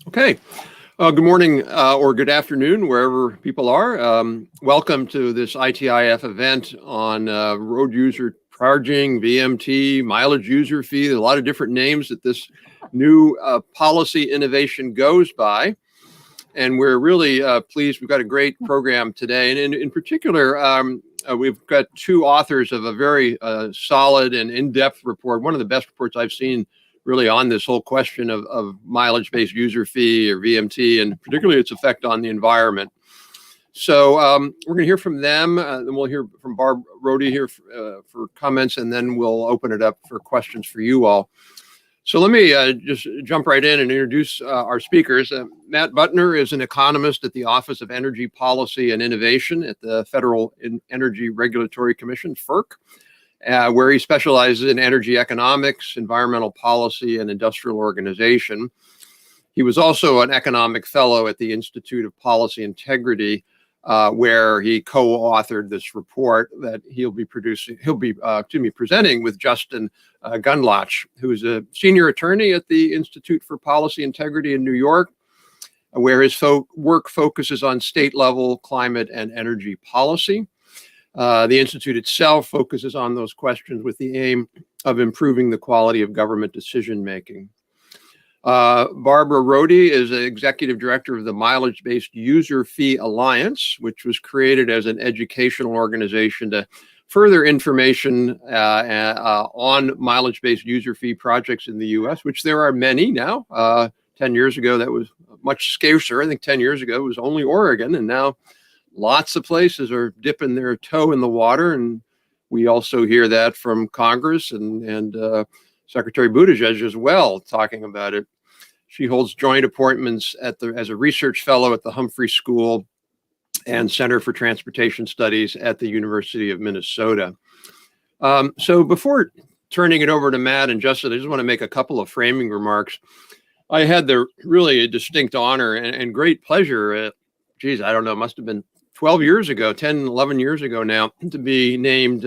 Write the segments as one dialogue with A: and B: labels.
A: Okay. Good morning or good afternoon, wherever people are. Welcome to this ITIF event on road user charging, VMT, mileage user fee. There's a lot of different names that this new policy innovation goes by. And we're really pleased. We've got a great program today. And in particular, we've got two authors of a very solid and in-depth report, one of the best reports I've seen really on this whole question of mileage-based user fee or VMT, and particularly its effect on the environment. So we're going to hear from them, then we'll hear from Barb Rohde here for comments, and then we'll open it up for questions for you all. So let me just jump right in and introduce our speakers. Matt Butner is an economist at the Office of Energy Policy and Innovation at the Federal Energy Regulatory Commission, FERC. Where he specializes in energy economics, environmental policy, and industrial organization. He was also an economic fellow at the Institute of Policy Integrity, where he co-authored this report that he'll be presenting with Justin Gunlach, who's a senior attorney at the Institute for Policy Integrity in New York, where his work focuses on state-level climate and energy policy. The Institute itself focuses on those questions with the aim of improving the quality of government decision-making. Barbara Rohde is an executive director of the Mileage-Based User Fee Alliance, which was created as an educational organization to further information on mileage-based user fee projects in the U.S., which there are many now. 10 years ago, that was much scarcer. I think 10 years ago, it was only Oregon, and now lots of places are dipping their toe in the water, and we also hear that from Congress and Secretary Buttigieg as well, talking about it. She holds joint appointments as a research fellow at the Humphrey School and Center for Transportation Studies at the University of Minnesota. So before turning it over to Matt and Justin, I just want to make a couple of framing remarks. I had the really distinct honor and great pleasure, I don't know, it must have been 12 years ago, 10, 11 years ago now, to be named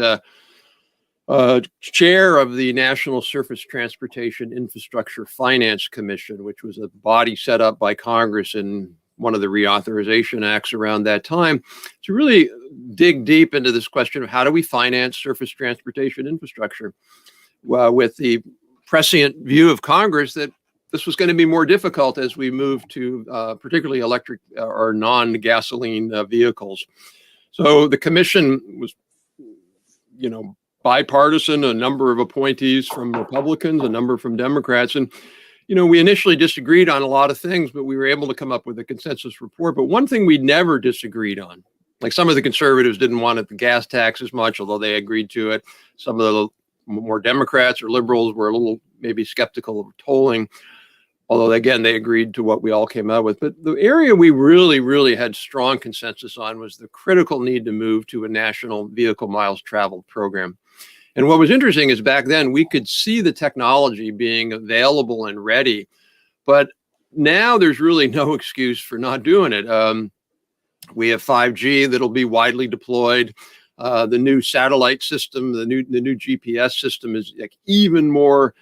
A: chair of the National Surface Transportation Infrastructure Finance Commission, which was a body set up by Congress in one of the reauthorization acts around that time, to really dig deep into this question of how do we finance surface transportation infrastructure, with the prescient view of Congress that this was going to be more difficult as we move to particularly electric or non-gasoline vehicles. So the commission was, bipartisan, a number of appointees from Republicans, a number from Democrats. And, we initially disagreed on a lot of things, but we were able to come up with a consensus report. But one thing we never disagreed on, like some of the conservatives didn't want the gas tax as much, although they agreed to it. Some of the more Democrats or liberals were a little maybe skeptical of tolling, although, again, they agreed to what we all came out with. But the area we really, really had strong consensus on was the critical need to move to a national vehicle miles traveled program. And what was interesting is back then we could see the technology being available and ready, but now there's really no excuse for not doing it. We have 5G that'll be widely deployed. The new satellite system, the new GPS system is like even more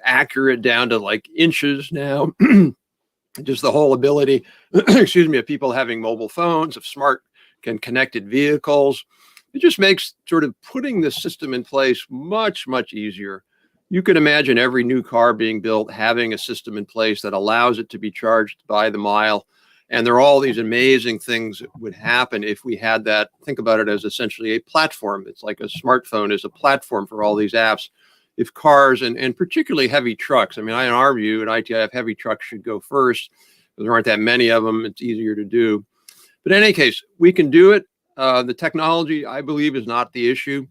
A: accurate down to like inches now. Just the whole ability, of people having mobile phones, of smart and connected vehicles. It just makes sort of putting this system in place much, much easier. You can imagine every new car being built having a system in place that allows it to be charged by the mile. And there are all these amazing things that would happen if we had that. Think about it as essentially a platform. It's like a smartphone is a platform for all these apps. If cars and particularly heavy trucks, in our view at ITIF, heavy trucks should go first. There aren't that many of them. It's easier to do. But in any case, we can do it. The technology, I believe, is not the issue.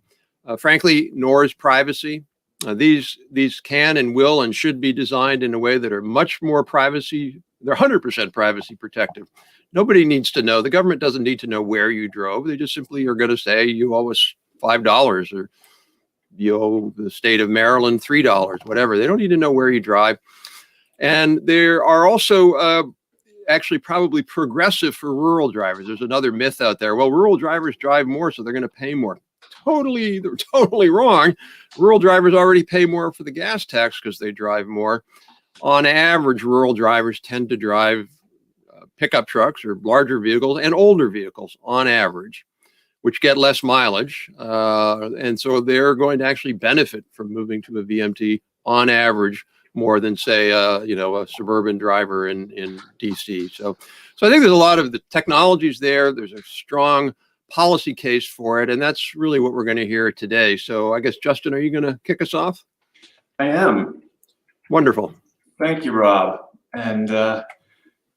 A: Frankly, nor is privacy. These can and will and should be designed in a way that are much more privacy. They're 100% privacy protective. Nobody needs to know. The government doesn't need to know where you drove. They just simply are going to say you owe us $5 or you owe the state of Maryland $3, whatever. They don't need to know where you drive. And there are also actually probably progressive for rural drivers. There's another myth out there. Well, rural drivers drive more, so they're going to pay more. They're totally wrong. Rural drivers already pay more for the gas tax because they drive more. on average, rural drivers tend to drive pickup trucks or larger vehicles and older vehicles on average, which get less mileage. And so they're going to actually benefit from moving to a VMT on average more than, say, a suburban driver in DC. So I think there's a lot of the technologies there. There's a strong policy case for it, and that's really what we're going to hear today. So I guess, Justin, are you going to kick us off?
B: I am.
A: Wonderful.
B: Thank you, Rob. And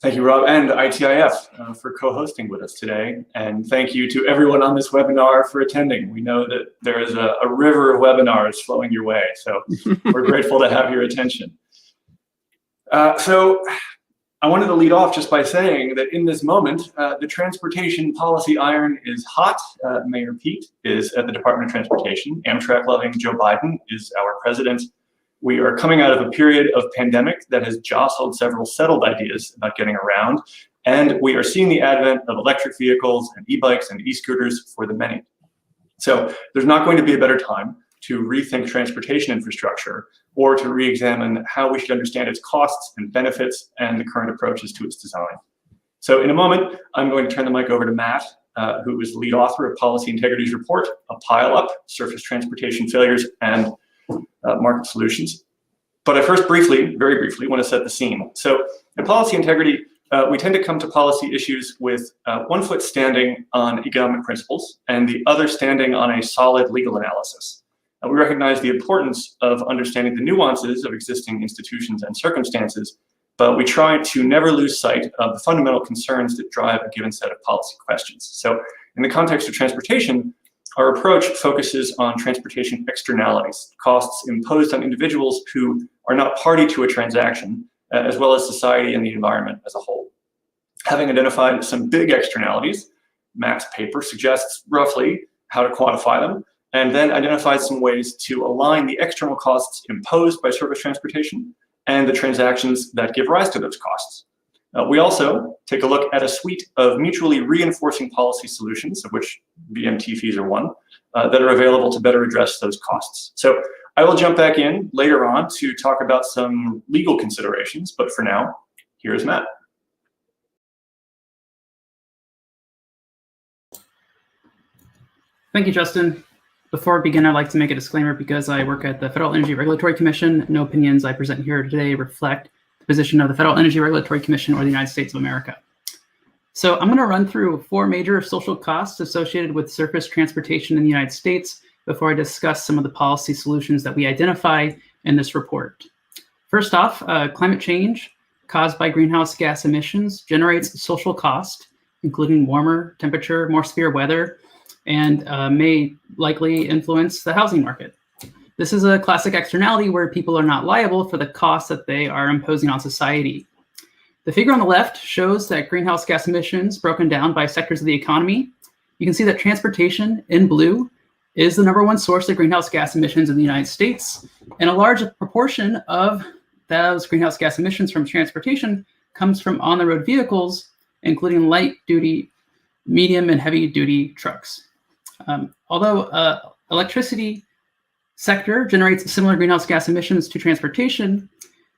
B: thank you, Rob, and ITIF for co-hosting with us today. And thank you to everyone on this webinar for attending. We know that there is a river of webinars flowing your way, so we're grateful to have your attention. So I wanted to lead off just by saying that in this moment, the transportation policy iron is hot. Mayor Pete is at the Department of Transportation. Amtrak-loving Joe Biden is our president. We are coming out of a period of pandemic that has jostled several settled ideas about getting around, and we are seeing the advent of electric vehicles and e-bikes and e-scooters for the many. So there's not going to be a better time to rethink transportation infrastructure or to re-examine how we should understand its costs and benefits and the current approaches to its design. So in a moment, I'm going to turn the mic over to Matt, who is the lead author of Policy Integrity's report, A Pileup, Surface Transportation Failures and Market Solutions. But I first very briefly, want to set the scene. So in policy integrity, we tend to come to policy issues with one foot standing on economic principles and the other standing on a solid legal analysis. We recognize the importance of understanding the nuances of existing institutions and circumstances, but we try to never lose sight of the fundamental concerns that drive a given set of policy questions. So in the context of transportation, our approach focuses on transportation externalities, costs imposed on individuals who are not party to a transaction, as well as society and the environment as a whole. Having identified some big externalities, Matt's paper suggests roughly how to quantify them, and then identified some ways to align the external costs imposed by surface transportation and the transactions that give rise to those costs. We also take a look at a suite of mutually reinforcing policy solutions, of which VMT fees are one, that are available to better address those costs. So I will jump back in later on to talk about some legal considerations, but for now, here's Matt.
C: Thank you, Justin. Before I begin, I'd like to make a disclaimer because I work at the Federal Energy Regulatory Commission. No opinions I present here today reflect the position of the Federal Energy Regulatory Commission or the United States of America. So I'm going to run through 4 major social costs associated with surface transportation in the United States before I discuss some of the policy solutions that we identify in this report. First off, climate change caused by greenhouse gas emissions generates social cost, including warmer temperature, more severe weather, and may likely influence the housing market. This is a classic externality where people are not liable for the costs that they are imposing on society. The figure on the left shows that greenhouse gas emissions broken down by sectors of the economy. You can see that transportation in blue is the #1 source of greenhouse gas emissions in the United States, and a large proportion of those greenhouse gas emissions from transportation comes from on-the-road vehicles, including light-duty, medium, and heavy-duty trucks. Although electricity sector generates similar greenhouse gas emissions to transportation,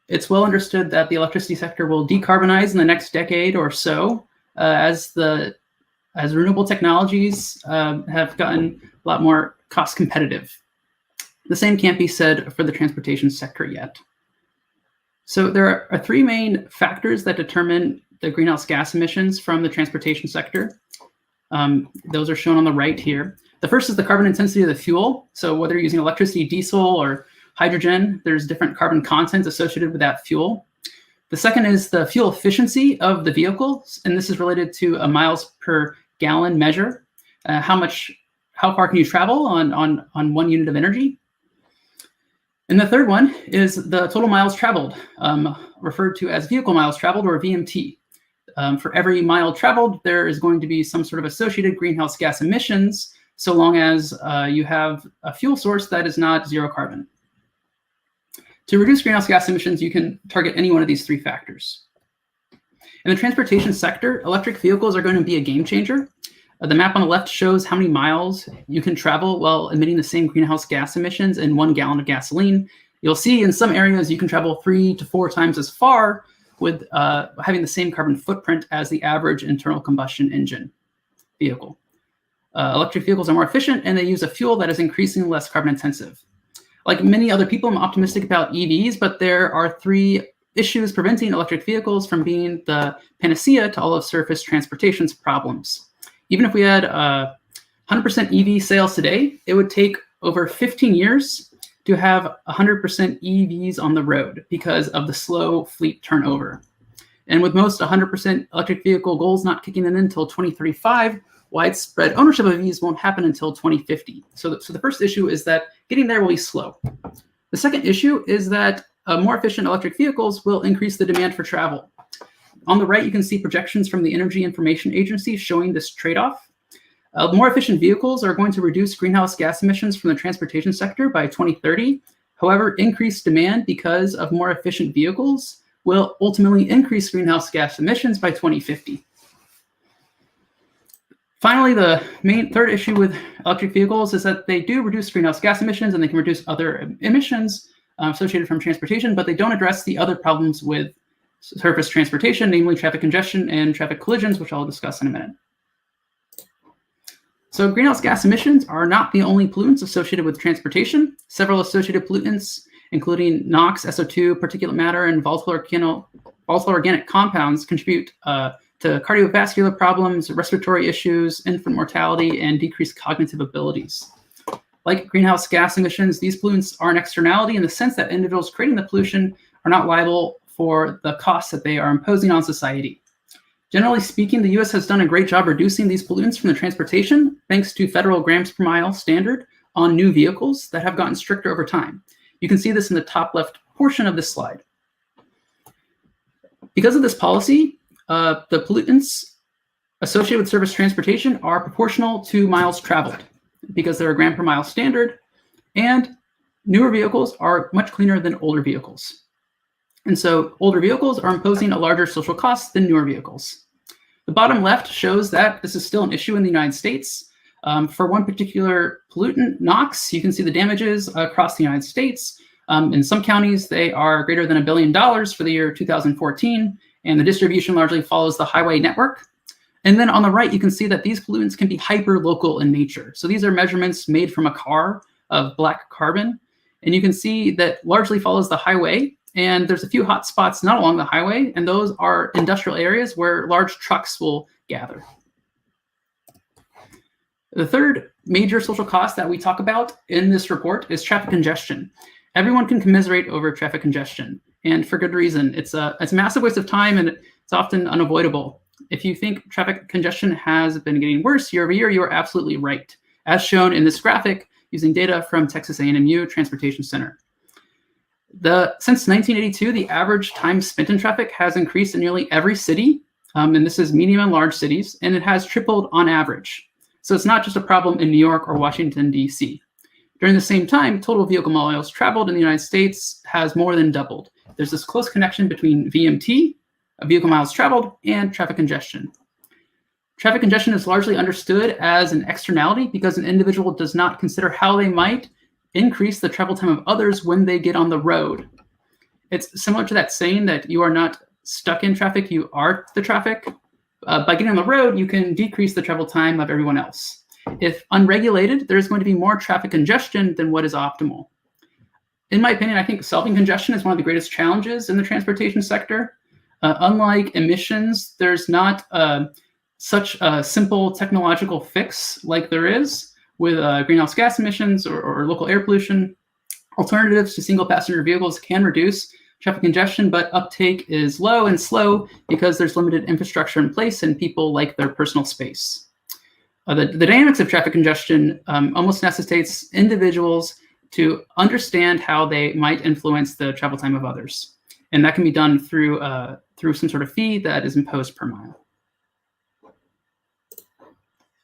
C: it's well understood that the electricity sector will decarbonize in the next decade or so as renewable technologies have gotten a lot more cost competitive. The same can't be said for the transportation sector yet. So there are 3 main factors that determine the greenhouse gas emissions from the transportation sector. Those are shown on the right here. The first is the carbon intensity of the fuel. So whether you're using electricity, diesel, or hydrogen, there's different carbon content associated with that fuel. The second is the fuel efficiency of the vehicles, and this is related to a miles per gallon measure. How far can you travel on 1 unit of energy? And the third one is the total miles traveled, referred to as vehicle miles traveled, or VMT. For every mile traveled, there is going to be some sort of associated greenhouse gas emissions, so long as you have a fuel source that is not zero carbon. To reduce greenhouse gas emissions, you can target any one of these 3 factors. In the transportation sector, electric vehicles are going to be a game changer. The map on the left shows how many miles you can travel while emitting the same greenhouse gas emissions in 1 gallon of gasoline. You'll see in some areas you can travel 3 to 4 times as far with having the same carbon footprint as the average internal combustion engine vehicle. Electric vehicles are more efficient and they use a fuel that is increasingly less carbon intensive. Like many other people, I'm optimistic about EVs, but there are 3 issues preventing electric vehicles from being the panacea to all of surface transportation's problems. Even if we had 100% EV sales today, it would take over 15 years to have 100% EVs on the road because of the slow fleet turnover. And with most 100% electric vehicle goals not kicking in until 2035, widespread ownership of EVs won't happen until 2050. So the first issue is that getting there will be slow. The second issue is that more efficient electric vehicles will increase the demand for travel. On the right, you can see projections from the Energy Information Agency showing this trade-off. More efficient vehicles are going to reduce greenhouse gas emissions from the transportation sector by 2030. However, increased demand because of more efficient vehicles will ultimately increase greenhouse gas emissions by 2050. Finally, the main third issue with electric vehicles is that they do reduce greenhouse gas emissions and they can reduce other emissions associated from transportation, but they don't address the other problems with surface transportation, namely traffic congestion and traffic collisions, which I'll discuss in a minute. So greenhouse gas emissions are not the only pollutants associated with transportation. Several associated pollutants, including NOx, SO2, particulate matter, and volatile organic compounds contribute to cardiovascular problems, respiratory issues, infant mortality, and decreased cognitive abilities. Like greenhouse gas emissions, these pollutants are an externality in the sense that individuals creating the pollution are not liable for the costs that they are imposing on society. Generally speaking, the US has done a great job reducing these pollutants from the transportation thanks to federal grams per mile standard on new vehicles that have gotten stricter over time. You can see this in the top left portion of this slide. Because of this policy, the pollutants associated with surface transportation are proportional to miles traveled because they're a gram per mile standard, and newer vehicles are much cleaner than older vehicles. And so older vehicles are imposing a larger social cost than newer vehicles. The bottom left shows that this is still an issue in the United States. For one particular pollutant, NOx, you can see the damages across the United States. In some counties, they are greater than $1 billion for the year 2014, and the distribution largely follows the highway network. And then on the right, you can see that these pollutants can be hyper-local in nature. So these are measurements made from a car of black carbon. And you can see that largely follows the highway. And there's a few hot spots not along the highway, and those are industrial areas where large trucks will gather. The third major social cost that we talk about in this report is traffic congestion. Everyone can commiserate over traffic congestion, and for good reason. It's a massive waste of time, and it's often unavoidable. If you think traffic congestion has been getting worse year over year, you are absolutely right, as shown in this graphic using data from Texas A&MU Transportation Center. Since 1982, the average time spent in traffic has increased in nearly every city, and this is medium and large cities, and it has tripled on average. So it's not just a problem in New York or Washington, D.C. During the same time, total vehicle miles traveled in the United States has more than doubled. There's this close connection between VMT, vehicle miles traveled, and traffic congestion. Traffic congestion is largely understood as an externality because an individual does not consider how they might increase the travel time of others when they get on the road. It's similar to that saying that you are not stuck in traffic, you are the traffic. By getting on the road, you can decrease the travel time of everyone else. If unregulated, there's going to be more traffic congestion than what is optimal. In my opinion, I think solving congestion is one of the greatest challenges in the transportation sector. Unlike emissions, there's not such a simple technological fix like there is with greenhouse gas emissions or local air pollution. Alternatives to single passenger vehicles can reduce traffic congestion, but uptake is low and slow because there's limited infrastructure in place and people like their personal space. The dynamics of traffic congestion almost necessitates individuals to understand how they might influence the travel time of others. And that can be done through some sort of fee that is imposed per mile.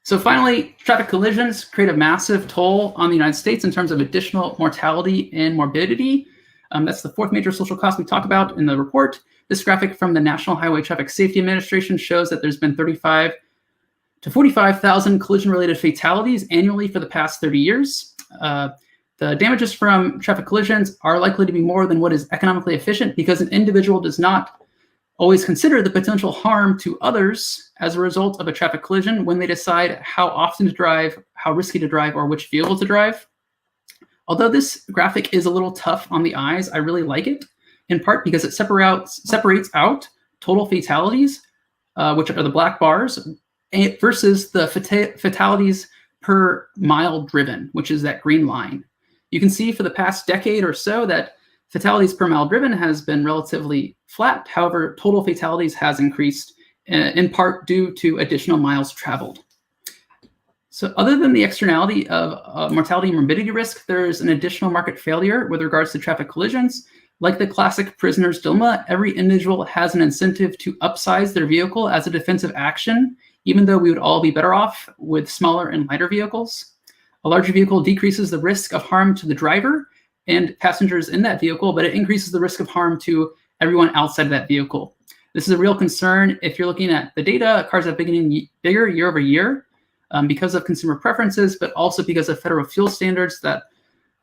C: So finally, traffic collisions create a massive toll on the United States in terms of additional mortality and morbidity. That's the fourth major social cost we talk about in the report. This graphic from the National Highway Traffic Safety Administration shows that there's been 35 to 45,000 collision-related fatalities annually for the past 30 years. The damages from traffic collisions are likely to be more than what is economically efficient because an individual does not always consider the potential harm to others as a result of a traffic collision when they decide how often to drive, how risky to drive, or which vehicle to drive. Although this graphic is a little tough on the eyes, I really like it, in part because it separates out total fatalities, which are the black bars, versus the fatalities per mile driven, which is that green line. You can see for the past decade or so that fatalities per mile driven has been relatively flat. However, total fatalities has increased in part due to additional miles traveled. So other than the externality of mortality and morbidity risk, there's an additional market failure with regards to traffic collisions. Like the classic prisoner's dilemma, every individual has an incentive to upsize their vehicle as a defensive action, even though we would all be better off with smaller and lighter vehicles. A larger vehicle decreases the risk of harm to the driver and passengers in that vehicle, but it increases the risk of harm to everyone outside of that vehicle. This is a real concern if you're looking at the data. Cars have been getting bigger year over year because of consumer preferences, but also because of federal fuel standards that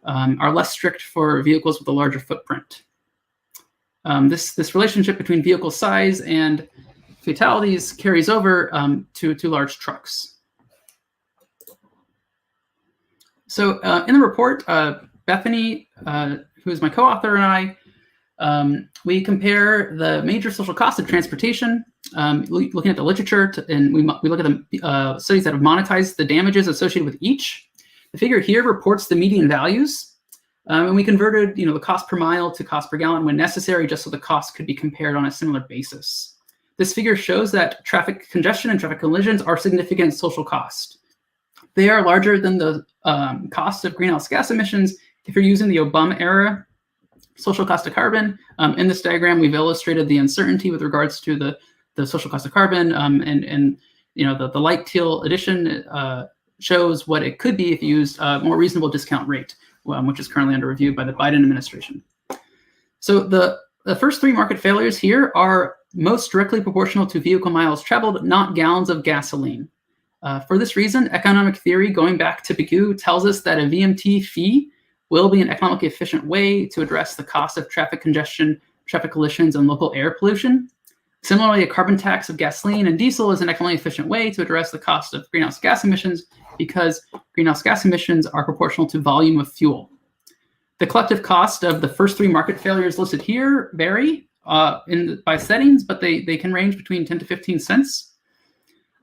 C: are less strict for vehicles with a larger footprint. This relationship between vehicle size and fatalities carries over to large trucks. So in the report, Bethany, who is my co-author, and I, we compare the major social costs of transportation, looking at the literature, and we look at the studies that have monetized the damages associated with each. The figure here reports the median values, and we converted the cost per mile to cost per gallon when necessary, just so the cost could be compared on a similar basis. This figure shows that traffic congestion and traffic collisions are significant social costs. They are larger than the cost of greenhouse gas emissions if you're using the Obama era social cost of carbon. In this diagram, we've illustrated the uncertainty with regards to the social cost of carbon, and the light teal edition shows what it could be if you used a more reasonable discount rate, which is currently under review by the Biden administration. So the first three market failures here are most directly proportional to vehicle miles traveled, not gallons of gasoline. For this reason, economic theory going back to Pigou tells us that a VMT fee will be an economically efficient way to address the cost of traffic congestion, traffic collisions, and local air pollution. Similarly, a carbon tax of gasoline and diesel is an economically efficient way to address the cost of greenhouse gas emissions because greenhouse gas emissions are proportional to volume of fuel. The collective cost of the first three market failures listed here vary by settings, but they can range between 10 to 15 cents.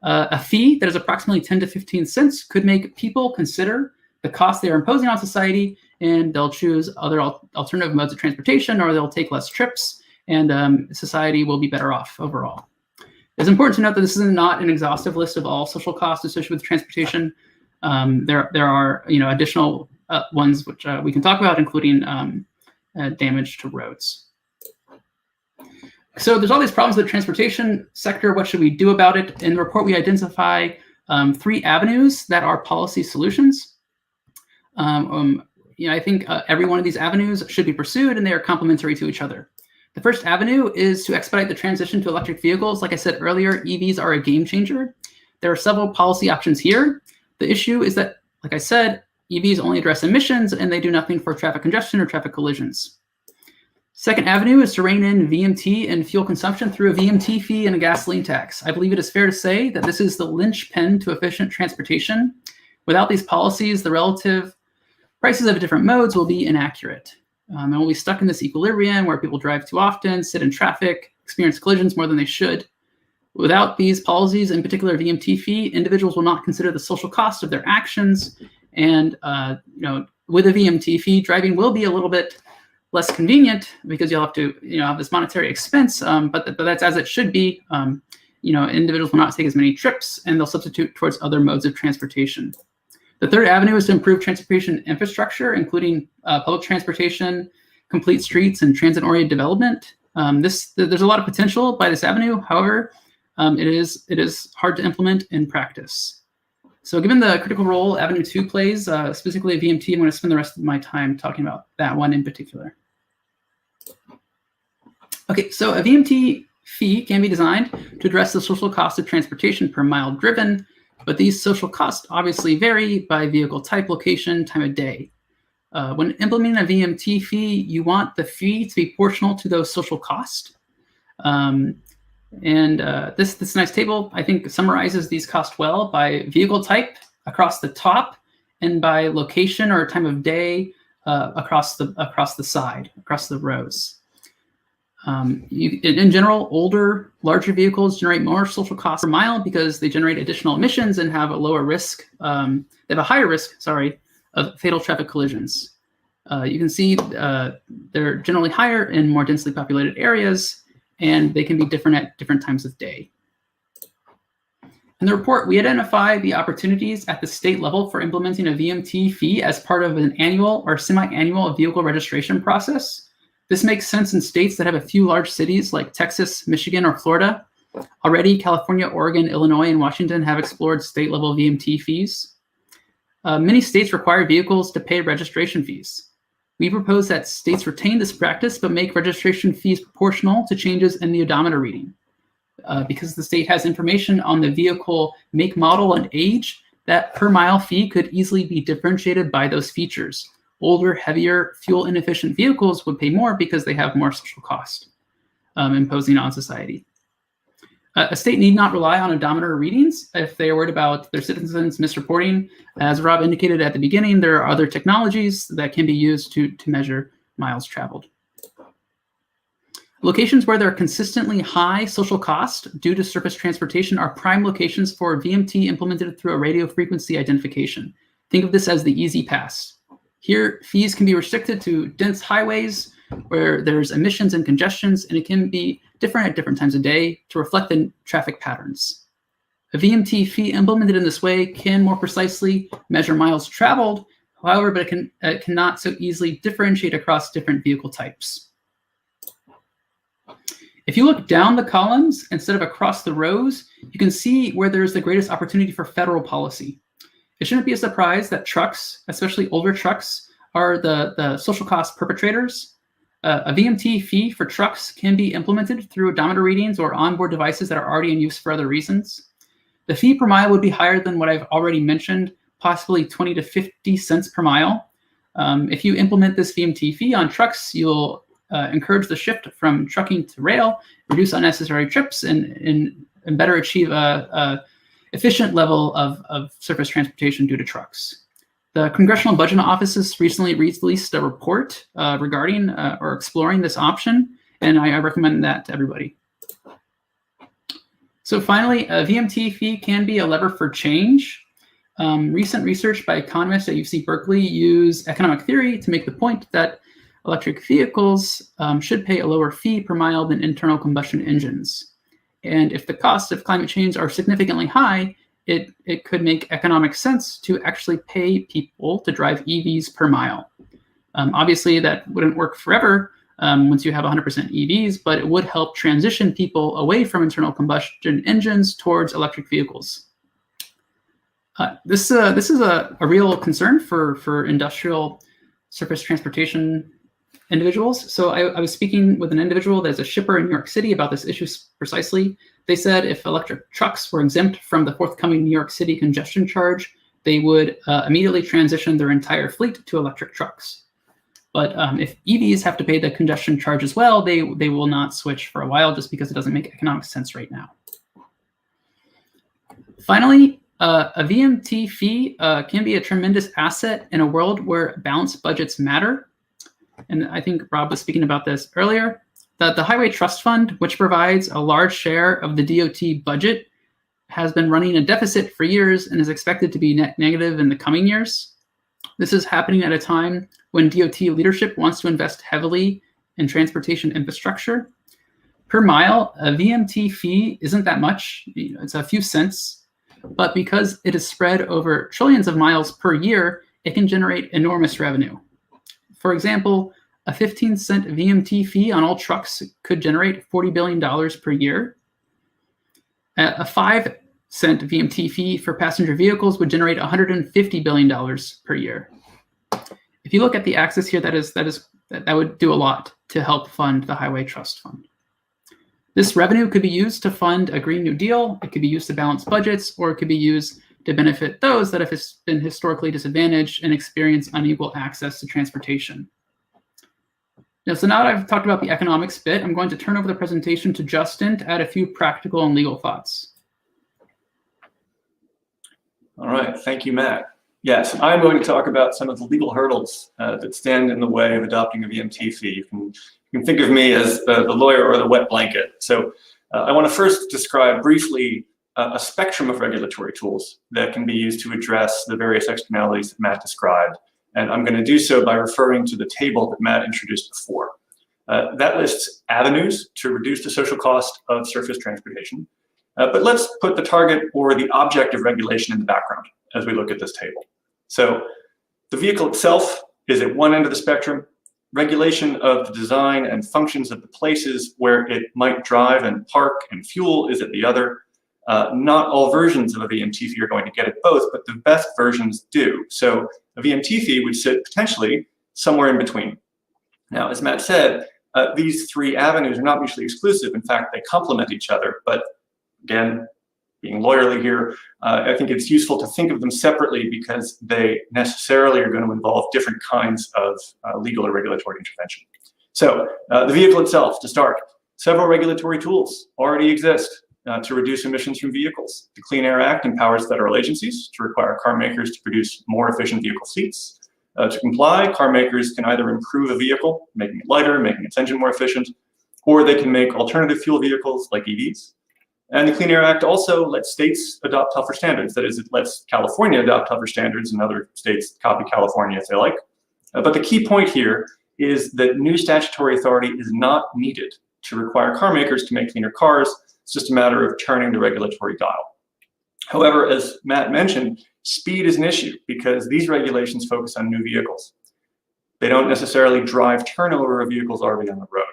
C: A fee that is approximately 10 to 15 cents could make people consider the cost they are imposing on society, and they'll choose other alternative modes of transportation, or they'll take less trips, and society will be better off overall. It's important to note that this is not an exhaustive list of all social costs associated with transportation. There are additional ones which we can talk about, including damage to roads. So there's all these problems with the transportation sector. What should we do about it? In the report, we identify 3 avenues that are policy solutions. I think every one of these avenues should be pursued, and they are complementary to each other. The first avenue is to expedite the transition to electric vehicles. Like I said earlier, EVs are a game changer. There are several policy options here. The issue is that, like I said, EVs only address emissions, and they do nothing for traffic congestion or traffic collisions. Second avenue is to rein in VMT and fuel consumption through a VMT fee and a gasoline tax. I believe it is fair to say that this is the linchpin to efficient transportation. Without these policies, the relative prices of different modes will be inaccurate. And we'll be stuck in this equilibrium where people drive too often, sit in traffic, experience collisions more than they should. Without these policies, in particular VMT fee, individuals will not consider the social cost of their actions. And with a VMT fee, driving will be a little bit less convenient because you'll have to have this monetary expense, but that's as it should be. Individuals will not take as many trips, and they'll substitute towards other modes of transportation. The third avenue is to improve transportation infrastructure, including public transportation, complete streets, and transit-oriented development. There's a lot of potential by this avenue. However, it is hard to implement in practice. So given the critical role Avenue 2 plays, specifically a VMT, I'm going to spend the rest of my time talking about that one in particular. Okay, so a VMT fee can be designed to address the social cost of transportation per mile driven, but these social costs obviously vary by vehicle type, location, time of day. When implementing a VMT fee, you want the fee to be proportional to those social costs. This nice table, I think, summarizes these costs well by vehicle type across the top and by location or time of day across the side, across the rows. In general, older, larger vehicles generate more social costs per mile because they generate additional emissions and have a lower risk. They have a higher risk, of fatal traffic collisions. You can see they're generally higher in more densely populated areas, and they can be different at different times of day. In the report, we identify the opportunities at the state level for implementing a VMT fee as part of an annual or semi-annual vehicle registration process. This makes sense in states that have a few large cities like Texas, Michigan, or Florida. Already, California, Oregon, Illinois, and Washington have explored state-level VMT fees. Many states require vehicles to pay registration fees. We propose that states retain this practice but make registration fees proportional to changes in the odometer reading. Because the state has information on the vehicle make, model, and age, that per mile fee could easily be differentiated by those features. Older, heavier, fuel-inefficient vehicles would pay more because they have more social cost imposing on society. A state need not rely on odometer readings if they are worried about their citizens misreporting. As Rob indicated at the beginning, there are other technologies that can be used to measure miles traveled. Locations where there are consistently high social costs due to surface transportation are prime locations for VMT implemented through a radio frequency identification. Think of this as the easy pass. Here, fees can be restricted to dense highways where there's emissions and congestions, and it can be different at different times of day to reflect the traffic patterns. A VMT fee implemented in this way can more precisely measure miles traveled, however, but it cannot so easily differentiate across different vehicle types. If you look down the columns instead of across the rows, you can see where there's the greatest opportunity for federal policy. It shouldn't be a surprise that trucks, especially older trucks, are the social cost perpetrators. A VMT fee for trucks can be implemented through odometer readings or onboard devices that are already in use for other reasons. The fee per mile would be higher than what I've already mentioned, possibly 20 to 50 cents per mile. If you implement this VMT fee on trucks, you'll encourage the shift from trucking to rail, reduce unnecessary trips, and better achieve a efficient level of surface transportation due to trucks. The Congressional Budget Office recently released a report regarding or exploring this option, and I recommend that to everybody. So finally, a VMT fee can be a lever for change. Recent research by economists at UC Berkeley use economic theory to make the point that electric vehicles should pay a lower fee per mile than internal combustion engines. And if the costs of climate change are significantly high, it could make economic sense to actually pay people to drive EVs per mile. Obviously, that wouldn't work forever once you have 100% EVs, but it would help transition people away from internal combustion engines towards electric vehicles. This is a real concern for industrial surface transportation individuals. So I was speaking with an individual that's a shipper in New York City about this issue precisely. They said if electric trucks were exempt from the forthcoming New York City congestion charge, they would immediately transition their entire fleet to electric trucks. But if EVs have to pay the congestion charge as well, they will not switch for a while just because it doesn't make economic sense right now. Finally, a VMT fee can be a tremendous asset in a world where balanced budgets matter. And I think Rob was speaking about this earlier. The Highway Trust Fund, which provides a large share of the DOT budget, has been running a deficit for years and is expected to be net negative in the coming years. This is happening at a time when DOT leadership wants to invest heavily in transportation infrastructure. Per mile, a VMT fee isn't that much. It's a few cents. But because it is spread over trillions of miles per year, it can generate enormous revenue. For example, a 15-cent VMT fee on all trucks could generate $40 billion per year. A 5-cent VMT fee for passenger vehicles would generate $150 billion per year. If you look at the axis here, that would do a lot to help fund the Highway Trust Fund. This revenue could be used to fund a Green New Deal, it could be used to balance budgets, or it could be used to benefit those that have been historically disadvantaged and experience unequal access to transportation. Now, so now that I've talked about the economics bit, I'm going to turn over the presentation to Justin to add a few practical and legal thoughts.
B: All right, thank you, Matt. Yes, I'm going to talk about some of the legal hurdles that stand in the way of adopting a VMT fee. You can think of me as the lawyer or the wet blanket. So I want to first describe briefly a spectrum of regulatory tools that can be used to address the various externalities that Matt described. And I'm going to do so by referring to the table that Matt introduced before. That lists avenues to reduce the social cost of surface transportation. But let's put the target or the object of regulation in the background as we look at this table. So the vehicle itself is at one end of the spectrum. Regulation of the design and functions of the places where it might drive and park and fuel is at the other. Not all versions of a VMT fee are going to get it both, but the best versions do. So a VMT fee would sit potentially somewhere in between. Now, as Matt said, these three avenues are not mutually exclusive. In fact, they complement each other. But again, being lawyerly here, I think it's useful to think of them separately because they necessarily are going to involve different kinds of legal or regulatory intervention. So the vehicle itself, to start, several regulatory tools already exist to reduce emissions from vehicles. The Clean Air Act empowers federal agencies to require car makers to produce more efficient vehicle fleets. To comply, car makers can either improve a vehicle, making it lighter, making its engine more efficient, or they can make alternative fuel vehicles like EVs. And the Clean Air Act also lets states adopt tougher standards. That is, it lets California adopt tougher standards and other states copy California if they like. But the key point here is that new statutory authority is not needed to require car makers to make cleaner cars. It's just a matter of turning the regulatory dial. However, as Matt mentioned, speed is an issue because these regulations focus on new vehicles. They don't necessarily drive turnover of vehicles already on the road.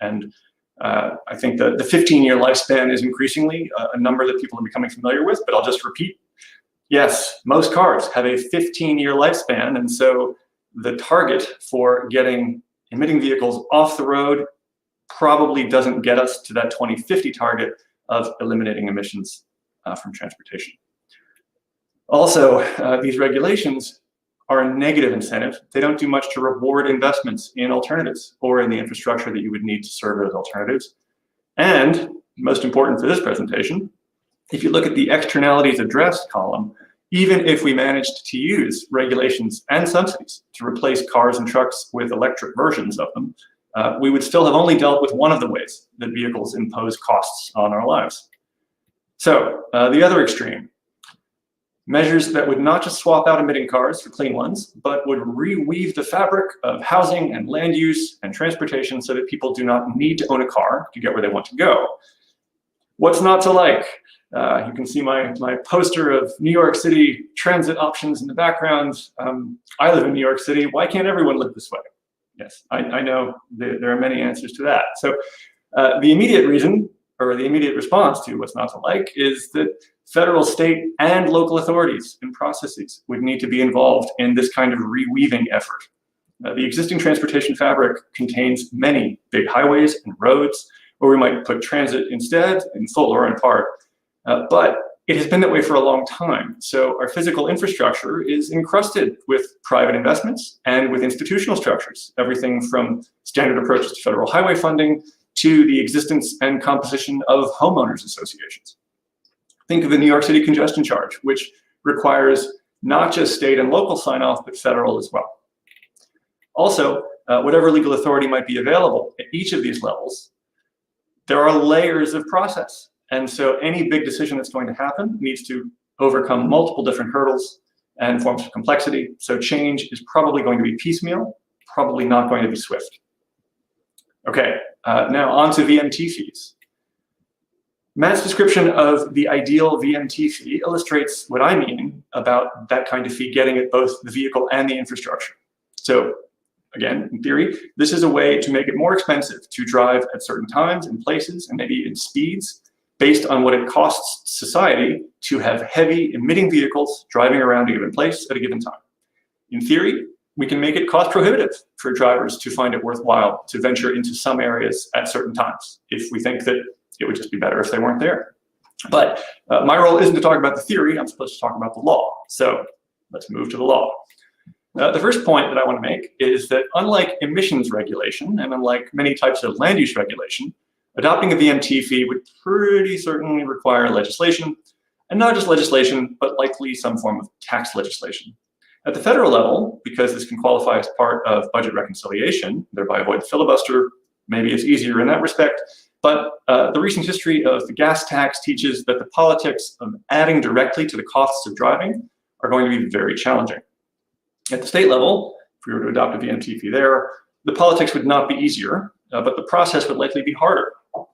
B: And I think the 15-year lifespan is increasingly a number that people are becoming familiar with, but I'll just repeat. Yes, most cars have a 15-year lifespan, and so the target for getting emitting vehicles off the road probably doesn't get us to that 2050 target of eliminating emissions from transportation. Also, these regulations are a negative incentive. They don't do much to reward investments in alternatives or in the infrastructure that you would need to serve those alternatives. And most important for this presentation, if you look at the externalities addressed column, even if we managed to use regulations and subsidies to replace cars and trucks with electric versions of them, we would still have only dealt with one of the ways that vehicles impose costs on our lives. So the other extreme, measures that would not just swap out emitting cars for clean ones, but would reweave the fabric of housing and land use and transportation so that people do not need to own a car to get where they want to go. What's not to like? You can see my poster of New York City transit options in the background. I live in New York City. Why can't everyone live this way? Yes, I know there are many answers to that. So the immediate reason, or the immediate response to what's not to like, is that federal, state, and local authorities and processes would need to be involved in this kind of reweaving effort. The existing transportation fabric contains many big highways and roads, where we might put transit instead, in full or in part. But it has been that way for a long time. So our physical infrastructure is encrusted with private investments and with institutional structures, everything from standard approaches to federal highway funding to the existence and composition of homeowners associations. Think of the New York City congestion charge, which requires not just state and local sign-off, but federal as well. Also, whatever legal authority might be available at each of these levels, there are layers of process. And so any big decision that's going to happen needs to overcome multiple different hurdles and forms of complexity. So change is probably going to be piecemeal, probably not going to be swift. Okay, now on to VMT fees. Matt's description of the ideal VMT fee illustrates what I mean about that kind of fee getting at both the vehicle and the infrastructure. So again, in theory, this is a way to make it more expensive to drive at certain times and places and maybe in speeds based on what it costs society to have heavy emitting vehicles driving around a given place at a given time. In theory, we can make it cost prohibitive for drivers to find it worthwhile to venture into some areas at certain times if we think that it would just be better if they weren't there. But my role isn't to talk about the theory, I'm supposed to talk about the law. So let's move to the law. The first point that I want to make is that unlike emissions regulation and unlike many types of land use regulation, adopting a VMT fee would pretty certainly require legislation, and not just legislation, but likely some form of tax legislation. At the federal level, because this can qualify as part of budget reconciliation, thereby avoid the filibuster, maybe it's easier in that respect, but the recent history of the gas tax teaches that the politics of adding directly to the costs of driving are going to be very challenging. At the state level, if we were to adopt a VMT fee there, the politics would not be easier, but the process would likely be harder.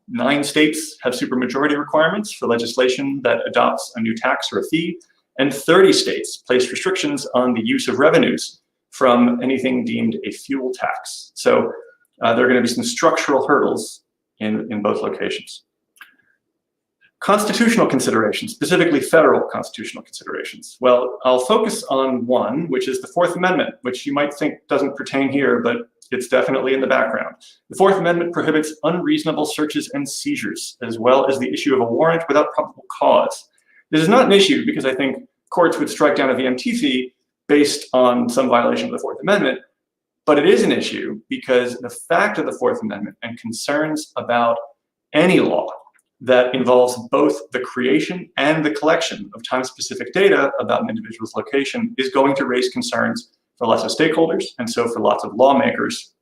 B: 9 states have supermajority requirements for legislation that adopts a new tax or a fee, and 30 states place restrictions on the use of revenues from anything deemed a fuel tax. So there are going to be some structural hurdles in both locations. Constitutional considerations, specifically federal constitutional considerations. Well, I'll focus on one, which is the Fourth Amendment, which you might think doesn't pertain here, but it's definitely in the background. The Fourth Amendment prohibits unreasonable searches and seizures, as well as the issue of a warrant without probable cause. This is not an issue because I think courts would strike down a VMT fee based on some violation of the Fourth Amendment, but it is an issue because the fact of the Fourth Amendment and concerns about any law that involves both the creation and the collection of time-specific data about an individual's location is going to raise concerns for lots of stakeholders and so for lots of lawmakers.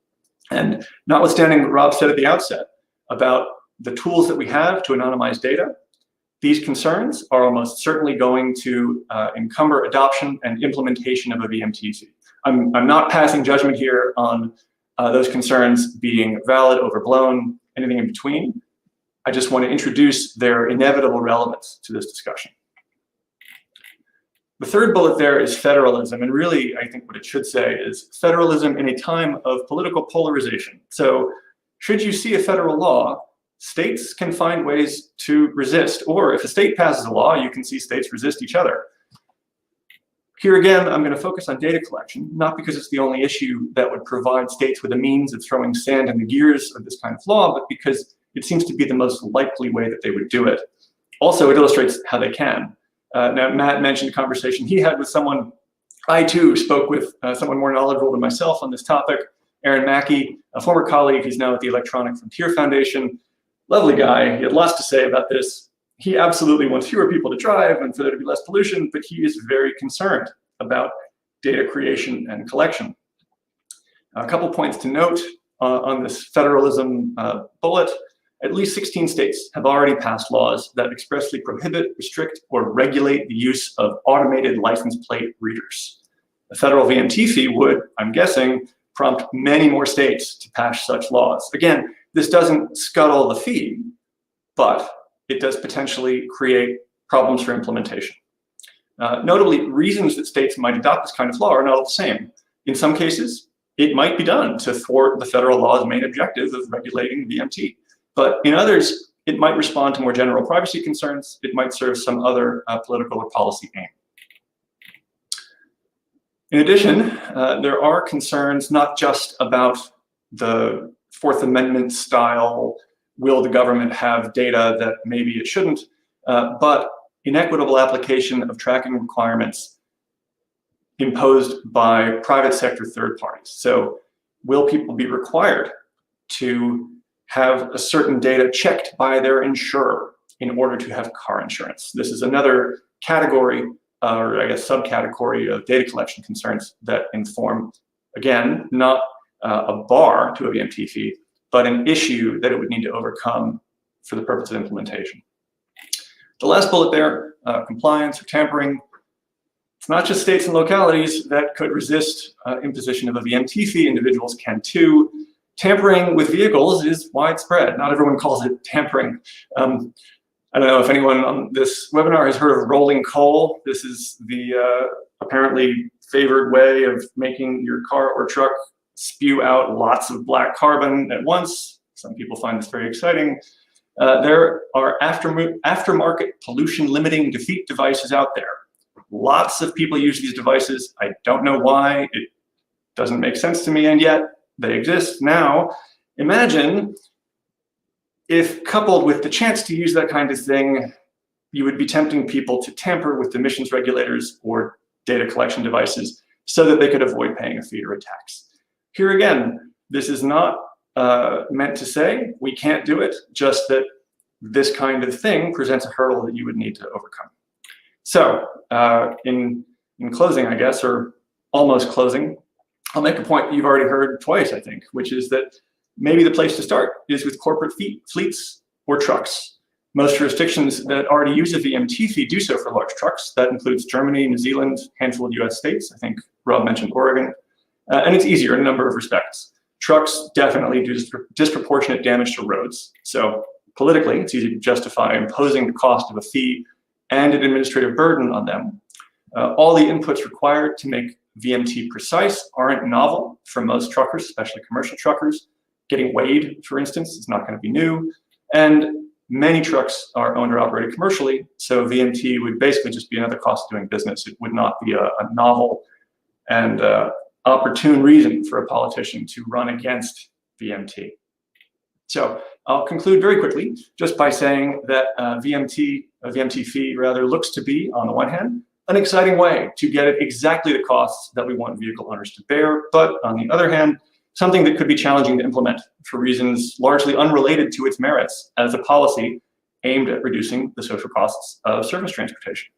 B: And notwithstanding what Rob said at the outset about the tools that we have to anonymize data, these concerns are almost certainly going to encumber adoption and implementation of a VMT fee. I'm not passing judgment here on those concerns being valid, overblown, anything in between. I just want to introduce their inevitable relevance to this discussion. The third bullet there is federalism, and really I think what it should say is federalism in a time of political polarization. So should you see a federal law, states can find ways to resist, or if a state passes a law, you can see states resist each other. Here again, I'm going to focus on data collection, not because it's the only issue that would provide states with a means of throwing sand in the gears of this kind of law, but because it seems to be the most likely way that they would do it. Also, it illustrates how they can. Now, Matt mentioned a conversation he had with someone. I too spoke with someone more knowledgeable than myself on this topic, Aaron Mackey, a former colleague. He's now at the Electronic Frontier Foundation. Lovely guy. He had lots to say about this. He absolutely wants fewer people to drive and for there to be less pollution, but he is very concerned about data creation and collection. A couple points to note on this federalism bullet. At least 16 states have already passed laws that expressly prohibit, restrict, or regulate the use of automated license plate readers. A federal VMT fee would, I'm guessing, prompt many more states to pass such laws. Again, this doesn't scuttle the fee, but it does potentially create problems for implementation. Notably, reasons that states might adopt this kind of law are not all the same. In some cases, it might be done to thwart the federal law's main objective of regulating VMT. But in others, it might respond to more general privacy concerns. It might serve some other political or policy aim. In addition, there are concerns not just about the Fourth Amendment style, will the government have data that maybe it shouldn't, but inequitable application of tracking requirements imposed by private sector third parties. So will people be required to have a certain data checked by their insurer in order to have car insurance? This is another category, or I guess subcategory of data collection concerns that inform, again, not a bar to a VMT fee, but an issue that it would need to overcome for the purpose of implementation. The last bullet there, compliance or tampering. It's not just states and localities that could resist imposition of a VMT fee, individuals can too. Tampering with vehicles is widespread. Not everyone calls it tampering. I don't know if anyone on this webinar has heard of rolling coal. This is the apparently favored way of making your car or truck spew out lots of black carbon at once. Some people find this very exciting. There are aftermarket pollution limiting defeat devices out there. Lots of people use these devices. I don't know why. It doesn't make sense to me, and yet they exist now. Imagine if, coupled with the chance to use that kind of thing, you would be tempting people to tamper with emissions regulators or data collection devices so that they could avoid paying a fee or a tax. Here again, this is not meant to say we can't do it, just that this kind of thing presents a hurdle that you would need to overcome. So in closing, I guess, or almost closing, I'll make a point that you've already heard twice, I think, which is that maybe the place to start is with corporate fleets or trucks. Most jurisdictions that already use a VMT fee do so for large trucks. That includes Germany, New Zealand, a handful of US states. I think Rob mentioned Oregon. And it's easier in a number of respects. Trucks definitely do disproportionate damage to roads. So politically, it's easy to justify imposing the cost of a fee and an administrative burden on them. All the inputs required to make VMT precise aren't novel for most truckers, especially commercial truckers. Getting weighed, for instance, is not going to be new. And many trucks are owned or operated commercially, so VMT would basically just be another cost of doing business. It would not be a novel and opportune reason for a politician to run against VMT. So I'll conclude very quickly just by saying that a VMT fee rather looks to be, on the one hand, an exciting way to get at exactly the costs that we want vehicle owners to bear, but on the other hand, something that could be challenging to implement for reasons largely unrelated to its merits as a policy aimed at reducing the social costs of surface transportation.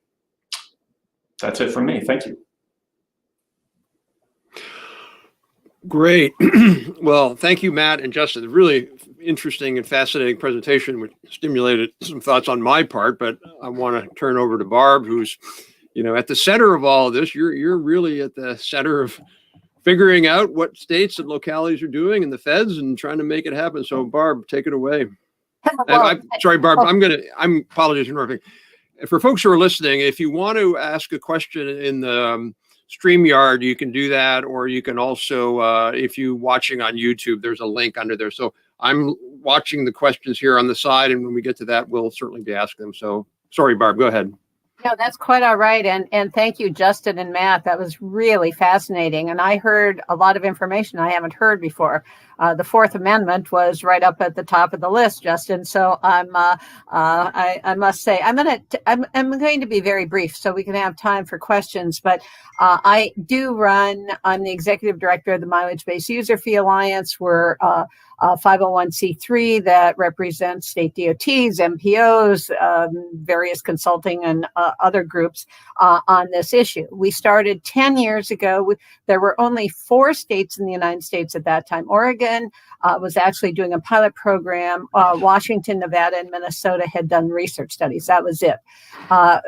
B: That's it from me. Thank you.
A: Great. Well, thank you, Matt and Justin. Really interesting and fascinating presentation, which stimulated some thoughts on my part, but I want to turn over to Barb, who's, at the center of all of this. You're really at the center of figuring out what states and localities are doing and the feds and trying to make it happen. So Barb, take it away.
D: Well,
A: Sorry, Barb, I'm apologies for interrupting. For folks who are listening, if you want to ask a question in the StreamYard, you can do that, or you can also, if you're watching on YouTube, there's a link under there. So I'm watching the questions here on the side, and when we get to that, we'll certainly be asking them. So sorry, Barb, go ahead.
D: No, that's quite all right. And thank you, Justin and Matt. That was really fascinating. And I heard a lot of information I haven't heard before. The Fourth Amendment was right up at the top of the list, Justin. So I must say I'm going to be very brief so we can have time for questions. But I'm the executive director of the Mileage-Based User Fee Alliance. We're a 501c3 that represents state DOTs, MPOs, various consulting and other groups on this issue. We started 10 years ago. There were only 4 states in the United States at that time. Oregon was actually doing a pilot program. Washington, Nevada, and Minnesota had done research studies. That was it.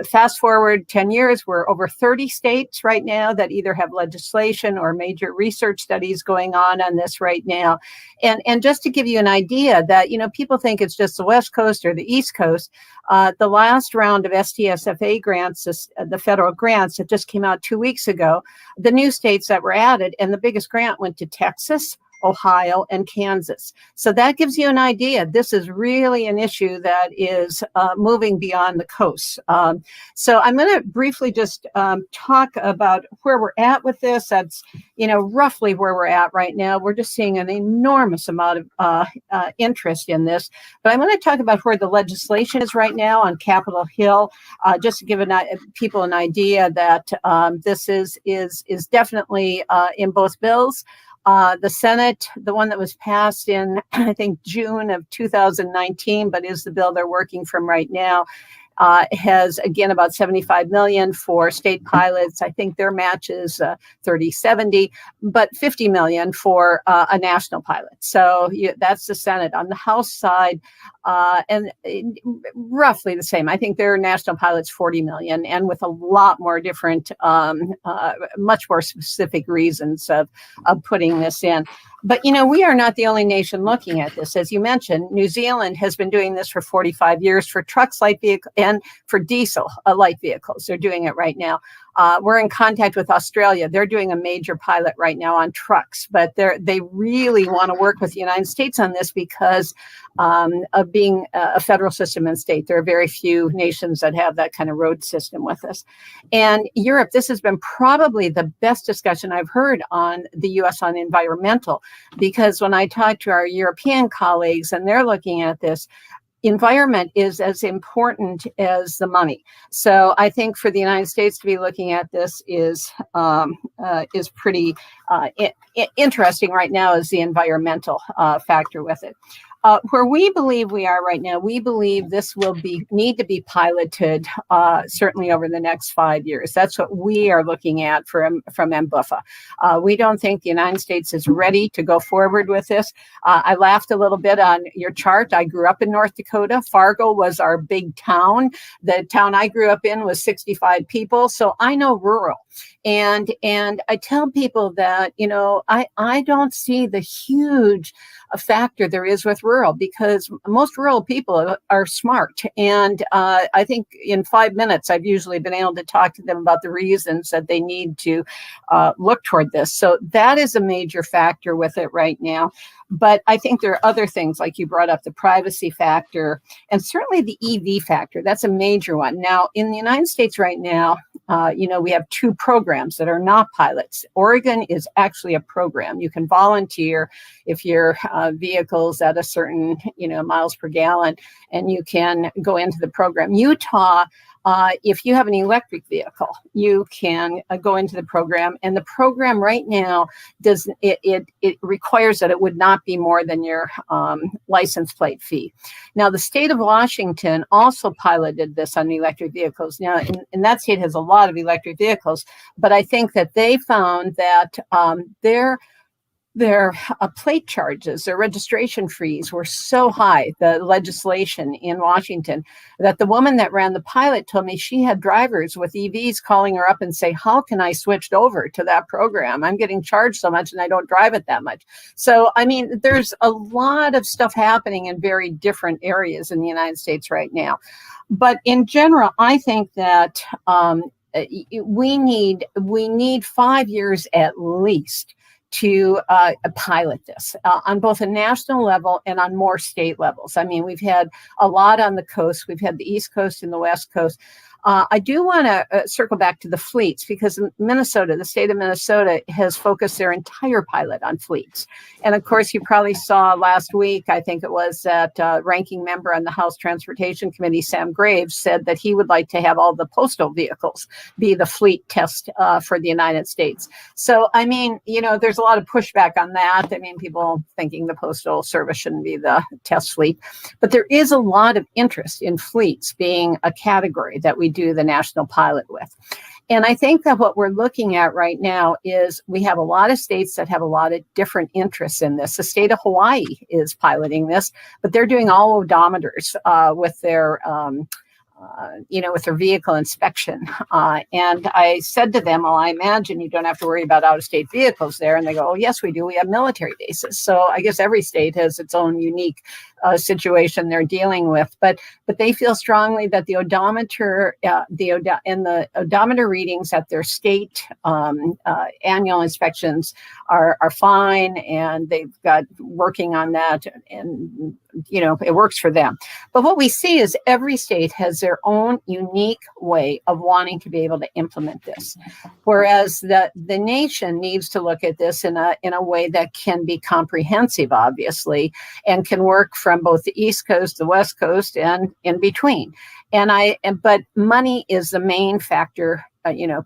D: Fast forward 10 years, we're over 30 states right now that either have legislation or major research studies going on this right now. And just to give you an idea that, people think it's just the West Coast or the East Coast, the last round of STSFA grants, the federal grants that just came out 2 weeks ago, the new states that were added, and the biggest grant went to Texas, Ohio, and Kansas. So that gives you an idea. This is really an issue that is moving beyond the coast. So I'm going to briefly just talk about where we're at with this. That's, roughly where we're at right now. We're just seeing an enormous amount of interest in this. But I'm going to talk about where the legislation is right now on Capitol Hill, just to give people an idea that this is definitely in both bills. The Senate, the one that was passed in, I think, June of 2019, but is the bill they're working from right now, has, again, about $75 million for state pilots. I think their match is 30-70, but $50 million for a national pilot. So that's the Senate. On the House side, and roughly the same. I think their national pilot's $40 million, and with a lot more different, much more specific reasons of putting this in. But, we are not the only nation looking at this. As you mentioned, New Zealand has been doing this for 45 years for trucks, light vehicles, and for diesel light vehicles. They're doing it right now. We're in contact with Australia. They're doing a major pilot right now on trucks, but they really want to work with the United States on this because of being a federal system and state. There are very few nations that have that kind of road system with us. And Europe, this has been probably the best discussion I've heard on the U.S. on environmental, because when I talk to our European colleagues and they're looking at this, environment is as important as the money. So I think for the United States to be looking at this is pretty interesting right now, is the environmental factor with it. Where we believe we are right now, we believe this will need to be piloted certainly over the next 5 years. That's what we are looking at from MBUFA. We don't think the United States is ready to go forward with this. I laughed a little bit on your chart. I grew up in North Dakota. Fargo was our big town. The town I grew up in was 65 people, so I know rural. And I tell people that, I don't see the huge factor there is with rural, because most rural people are smart. And I think in 5 minutes, I've usually been able to talk to them about the reasons that they need to look toward this. So that is a major factor with it right now. But I think there are other things, like you brought up, the privacy factor, and certainly the EV factor. That's a major one. Now, in the United States right now, we have 2 programs that are not pilots. Oregon is actually a program. You can volunteer if your vehicle's at a certain, miles per gallon, and you can go into the program. Utah, if you have an electric vehicle, you can go into the program. And the program right now it requires that it would not be more than your license plate fee. Now, the state of Washington also piloted this on electric vehicles. Now, and that state has a lot of electric vehicles, but I think that they found that their plate charges, their registration fees were so high, the legislation in Washington, that the woman that ran the pilot told me she had drivers with EVs calling her up and say, how can I switch over to that program? I'm getting charged so much and I don't drive it that much. So, there's a lot of stuff happening in very different areas in the United States right now. But in general, I think that we need 5 years at least to pilot this on both a national level and on more state levels. We've had a lot on the coast. We've had the East Coast and the West Coast. I do want to circle back to the fleets, because Minnesota, the state of Minnesota, has focused their entire pilot on fleets. And of course, you probably saw last week, I think it was, that ranking member on the House Transportation Committee, Sam Graves, said that he would like to have all the postal vehicles be the fleet test for the United States. So, there's a lot of pushback on that. People thinking the Postal Service shouldn't be the test fleet. But there is a lot of interest in fleets being a category that we do the national pilot with. And I think that what we're looking at right now is we have a lot of states that have a lot of different interests in this. The state of Hawaii is piloting this, but they're doing all odometers with their with their vehicle inspection. And I said to them, well, I imagine you don't have to worry about out-of-state vehicles there. And they go, oh, yes, we do. We have military bases. So I guess every state has its own unique situation they're dealing with. But they feel strongly that the odometer the odometer readings at their state annual inspections are fine, and they've got working on that, and it works for them. But what we see is every state has their own unique way of wanting to be able to implement this, whereas the nation needs to look at this in a way that can be comprehensive, obviously, and can work from both the East Coast, the West Coast, and in between. But money is the main factor,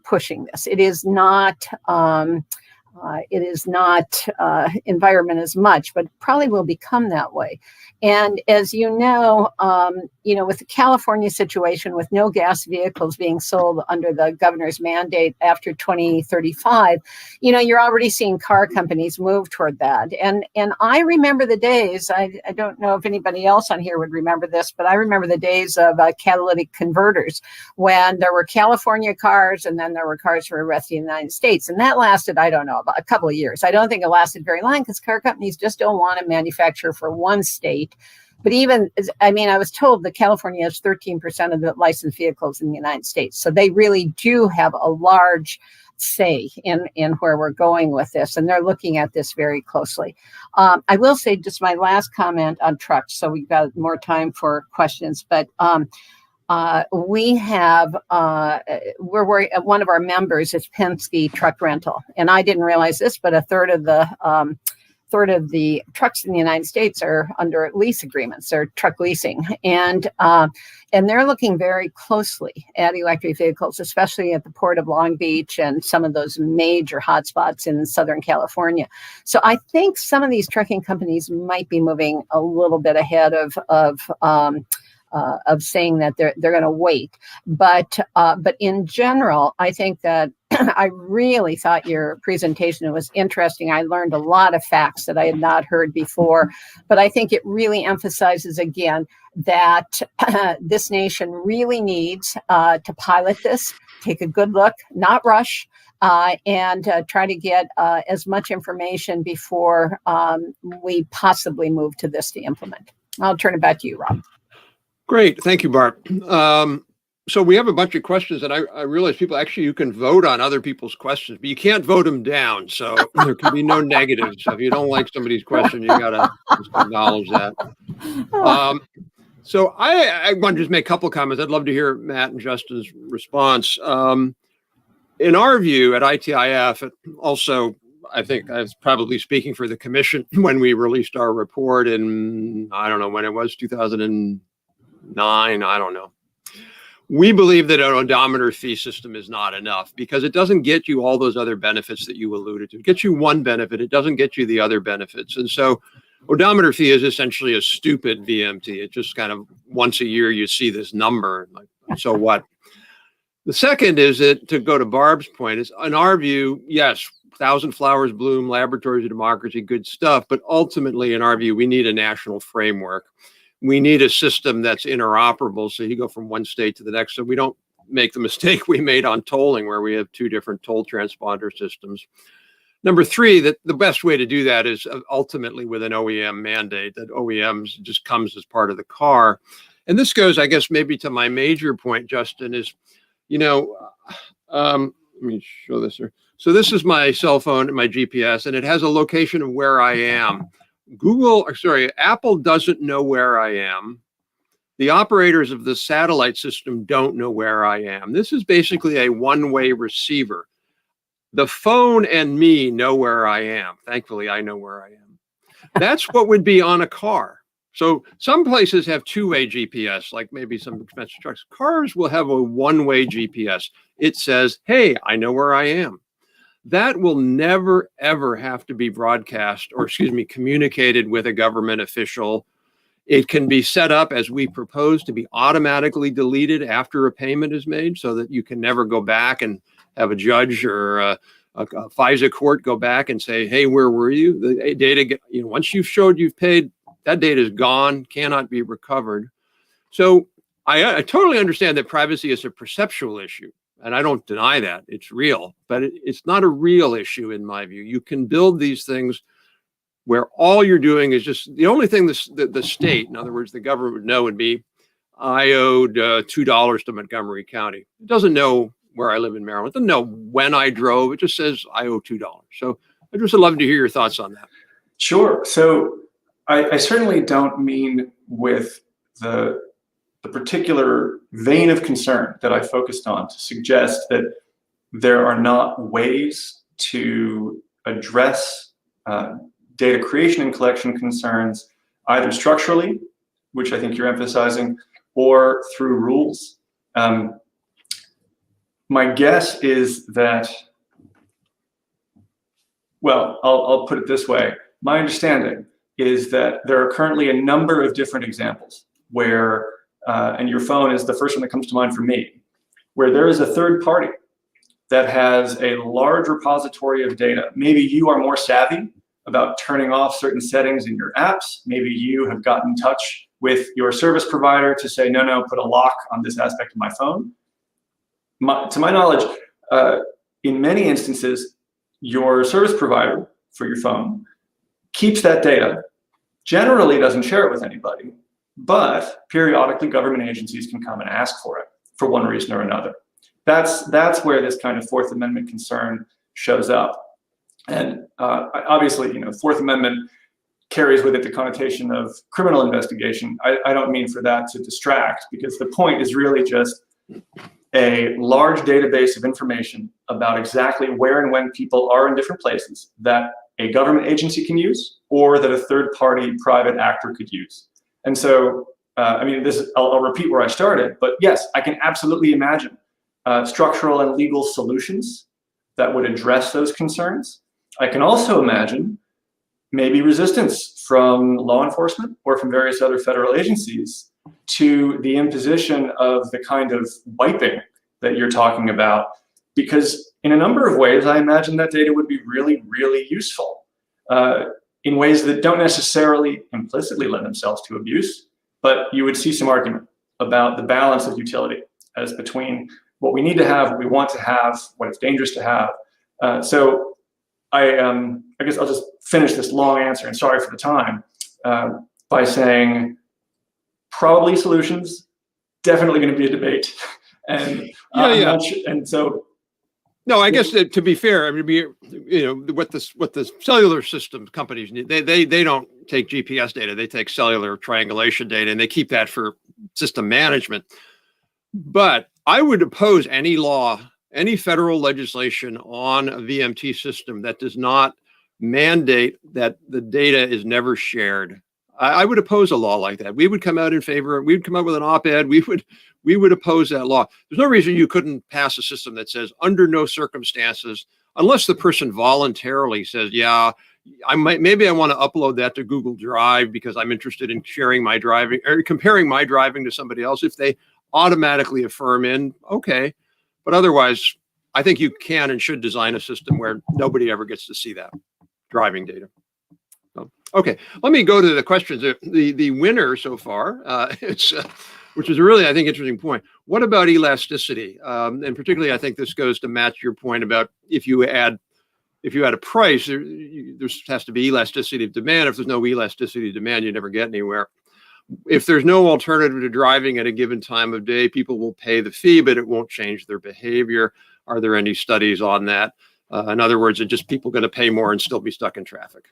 D: pushing this. It is not. It is not environment as much, but probably will become that way. And as you know, with the California situation, with no gas vehicles being sold under the governor's mandate after 2035, you're already seeing car companies move toward that. And I remember the days, I don't know if anybody else on here would remember this, but I remember the days of catalytic converters, when there were California cars and then there were cars for the rest of the United States. And that lasted, I don't know, about a couple of years. I don't think it lasted very long, because car companies just don't want to manufacture for one state. But even, I was told that California has 13% of the licensed vehicles in the United States. So they really do have a large say in where we're going with this. And they're looking at this very closely. I will say just my last comment on trucks, so we've got more time for questions. But we have, one of our members is Penske Truck Rental. And I didn't realize this, but a third of the third of the trucks in the United States are under lease agreements or truck leasing. And they're looking very closely at electric vehicles, especially at the Port of Long Beach and some of those major hotspots in Southern California. So I think some of these trucking companies might be moving a little bit ahead of saying that they're going to wait. But in general, I think that I really thought your presentation was interesting. I learned a lot of facts that I had not heard before, but I think it really emphasizes again that this nation really needs to pilot this, take a good look, not rush, and try to get as much information before we possibly move to this to implement. I'll turn it back to you, Rob.
A: Great. Thank you, Barb. So we have a bunch of questions, and I realize you can vote on other people's questions, but you can't vote them down. So there can be no negatives. So if you don't like somebody's question, you got to just acknowledge that. So I want to just make a couple comments. I'd love to hear Matt and Justin's response. In our view at ITIF, also, I think I was probably speaking for the commission when we released our report in, I don't know when it was, 2009, I don't know. We believe that an odometer fee system is not enough because it doesn't get you all those other benefits that you alluded to. It gets you one benefit, it doesn't get you the other benefits. And so odometer fee is essentially a stupid VMT. It just kind of once a year you see this number, like, so what? The second is that, to go to Barb's point, is in our view, yes, 1,000 flowers bloom, laboratories of democracy, good stuff. But ultimately, in our view, we need a national framework. We need a system that's interoperable, so you go from one state to the next, so we don't make the mistake we made on tolling, where we have two different toll transponder systems. Number three, that the best way to do that is ultimately with an OEM mandate, that OEMs just comes as part of the car. And this goes, I guess, maybe to my major point, Justin, is, let me show this here. So this is my cell phone and my GPS, and it has a location of where I am. Apple doesn't know where I am. The operators of the satellite system don't know where I am. This is basically a one-way receiver. The phone and me know where I am. Thankfully, I know where I am. That's what would be on a car. So some places have two-way GPS, like maybe some expensive trucks. Cars will have a one-way GPS. It says, hey, I know where I am. That will never, ever have to be broadcast or, communicated with a government official. It can be set up, as we propose, to be automatically deleted after a payment is made, so that you can never go back and have a judge or a FISA court go back and say, hey, where were you? The data, once you've showed you've paid, that data is gone, cannot be recovered. So I totally understand that privacy is a perceptual issue. And I don't deny that, it's real, but it's not a real issue in my view. You can build these things where all you're doing is just, the only thing the state, in other words, the government would know would be, I owed $2 to Montgomery County. It doesn't know where I live in Maryland. It doesn't know when I drove. It just says I owe $2. So I'd just love to hear your thoughts on that.
B: Sure. So I certainly don't mean with the particular vein of concern that I focused on to suggest that there are not ways to address data creation and collection concerns, either structurally, which I think you're emphasizing, or through rules. My guess is that, well, I'll put it this way. My understanding is that there are currently a number of different examples where and your phone is the first one that comes to mind for me, where there is a third party that has a large repository of data. Maybe you are more savvy about turning off certain settings in your apps. Maybe you have gotten in touch with your service provider to say, no, put a lock on this aspect of my phone. To my knowledge, in many instances, your service provider for your phone keeps that data, generally doesn't share it with anybody, but periodically government agencies can come and ask for it for one reason or another. That's where this kind of Fourth Amendment concern shows up. And obviously, Fourth Amendment carries with it the connotation of criminal investigation. I don't mean for that to distract, because the point is really just a large database of information about exactly where and when people are in different places that a government agency can use or that a third-party private actor could use. And so, I mean, I'll repeat where I started, but yes, I can absolutely imagine structural and legal solutions that would address those concerns. I can also imagine maybe resistance from law enforcement or from various other federal agencies to the imposition of the kind of wiping that you're talking about, because in a number of ways, I imagine that data would be really, really useful in ways that don't necessarily implicitly lend themselves to abuse, but you would see some argument about the balance of utility as between what we need to have, what we want to have, what it's dangerous to have. So I guess I'll just finish this long answer, and sorry for the time, by saying probably solutions, definitely going to be a debate. And and so
A: no, I guess to be fair, I mean, what the cellular system companies need, they don't take GPS data, they take cellular triangulation data, and they keep that for system management. But I would oppose any law, any federal legislation on a VMT system that does not mandate that the data is never shared. I would oppose a law like that. We would come out in favor. We would come out with an op-ed. We would oppose that law. There's no reason you couldn't pass a system that says under no circumstances, unless the person voluntarily says, yeah, maybe I want to upload that to Google Drive because I'm interested in sharing my driving or comparing my driving to somebody else. If they automatically affirm in, okay. But otherwise, I think you can and should design a system where nobody ever gets to see that driving data. Okay, let me go to the questions. The winner so far, which is a really, I think, interesting point. What about elasticity? And particularly, I think this goes to match your point about if you add a price, there has to be elasticity of demand. If there's no elasticity of demand, you never get anywhere. If there's no alternative to driving at a given time of day, people will pay the fee, but it won't change their behavior. Are there any studies on that? In other words, are just people going to pay more and still be stuck in traffic?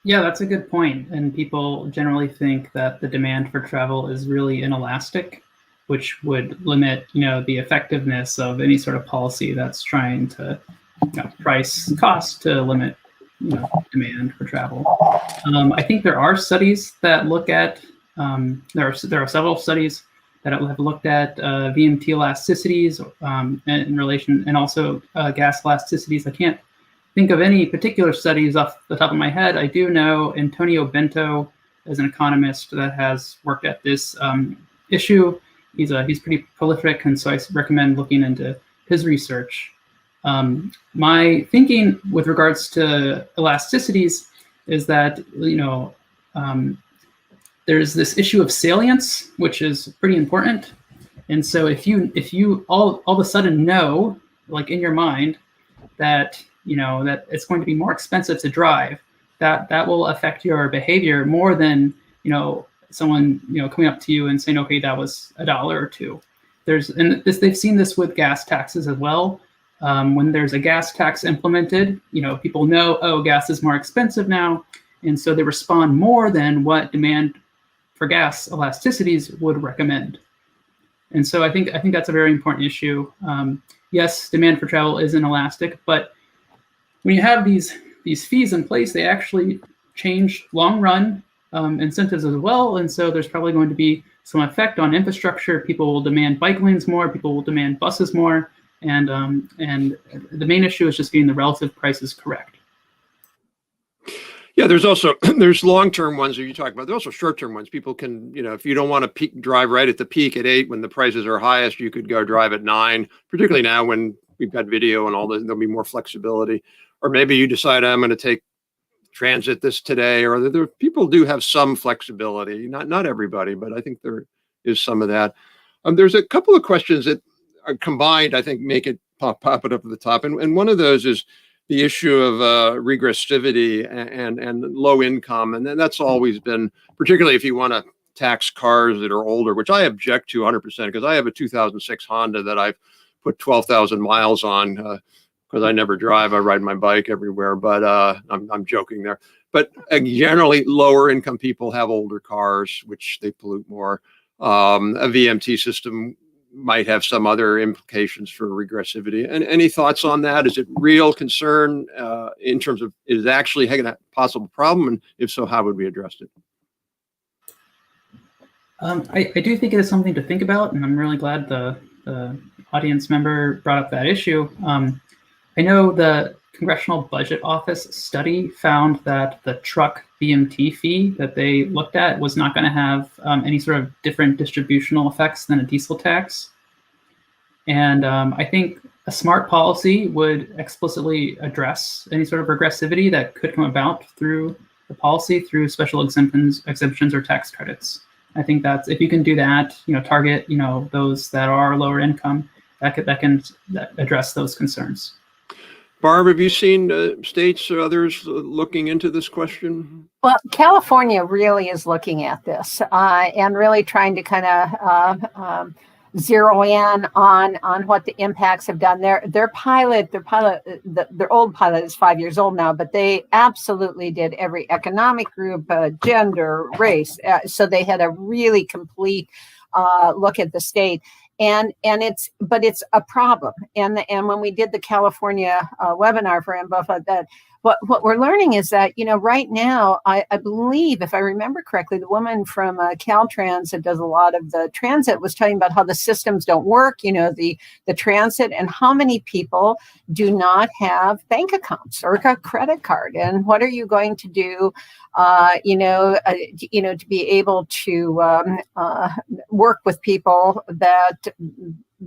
C: Yeah, that's a good point. And people generally think that the demand for travel is really inelastic, which would limit, the effectiveness of any sort of policy that's trying to price cost to limit, demand for travel. I think there are studies that look at, there are several studies that have looked at VMT elasticities in relation, and also gas elasticities. I can't think of any particular studies off the top of my head. I do know Antonio Bento is an economist that has worked at this issue. He's pretty prolific, and so I recommend looking into his research. My thinking with regards to elasticities is that there's this issue of salience, which is pretty important. And so if you all of a sudden know, like in your mind, that that it's going to be more expensive to drive, that will affect your behavior more than someone coming up to you and saying, okay, that was $1 or $2. They've seen this with gas taxes as well. When there's a gas tax implemented, people know, oh, gas is more expensive now, and so they respond more than what demand for gas elasticities would recommend. And so I think that's a very important issue. Yes, demand for travel is inelastic, but when you have these fees in place, they actually change long run incentives as well. And so there's probably going to be some effect on infrastructure. People will demand bike lanes more. People will demand buses more. And the main issue is just getting the relative prices correct.
A: Yeah, there's long-term ones that you talk about. There's also short-term ones. People can, if you don't want to drive right at the peak at 8 when the prices are highest, you could go drive at 9, particularly now when we've got video and all this, there'll be more flexibility. Or maybe you decide I'm going to take transit today, or there people do have some flexibility. Not everybody, but I think there is some of that. There's a couple of questions that are combined, I think, make it pop it up at the top. And one of those is the issue of regressivity and low income. And then that's always been, particularly if you want to tax cars that are older, which I object to 100%, because I have a 2006 Honda that I've put 12,000 miles on because I never drive. I ride my bike everywhere, but I'm joking there. But generally, lower income people have older cars, which they pollute more. A VMT system might have some other implications for regressivity. And any thoughts on that? Is it real concern in terms of is it actually a possible problem? And if so, how would we address it?
C: I do think it is something to think about, and I'm really glad the audience member brought up that issue. I know the Congressional Budget Office study found that the truck BMT fee that they looked at was not going to have any sort of different distributional effects than a diesel tax. And I think a smart policy would explicitly address any sort of regressivity that could come about through the policy through special exemptions or tax credits. I think that's, if you can do that, target, those that are lower income, that can address those concerns.
A: Barb, have you seen states or others looking into this question?
D: Well, California really is looking at this and really trying to kind of zero in on what the impacts have done. Their old pilot is 5 years old now, but they absolutely did every economic group, gender, race. So they had a really complete look at the state. And it's a problem. And when we did the California webinar for MBUFA, that what we're learning is that, right now, I believe, if I remember correctly, the woman from Caltrans that does a lot of the transit was talking about how the systems don't work, the transit, and how many people do not have bank accounts or a credit card. And what are you going to do, to be able to work with people that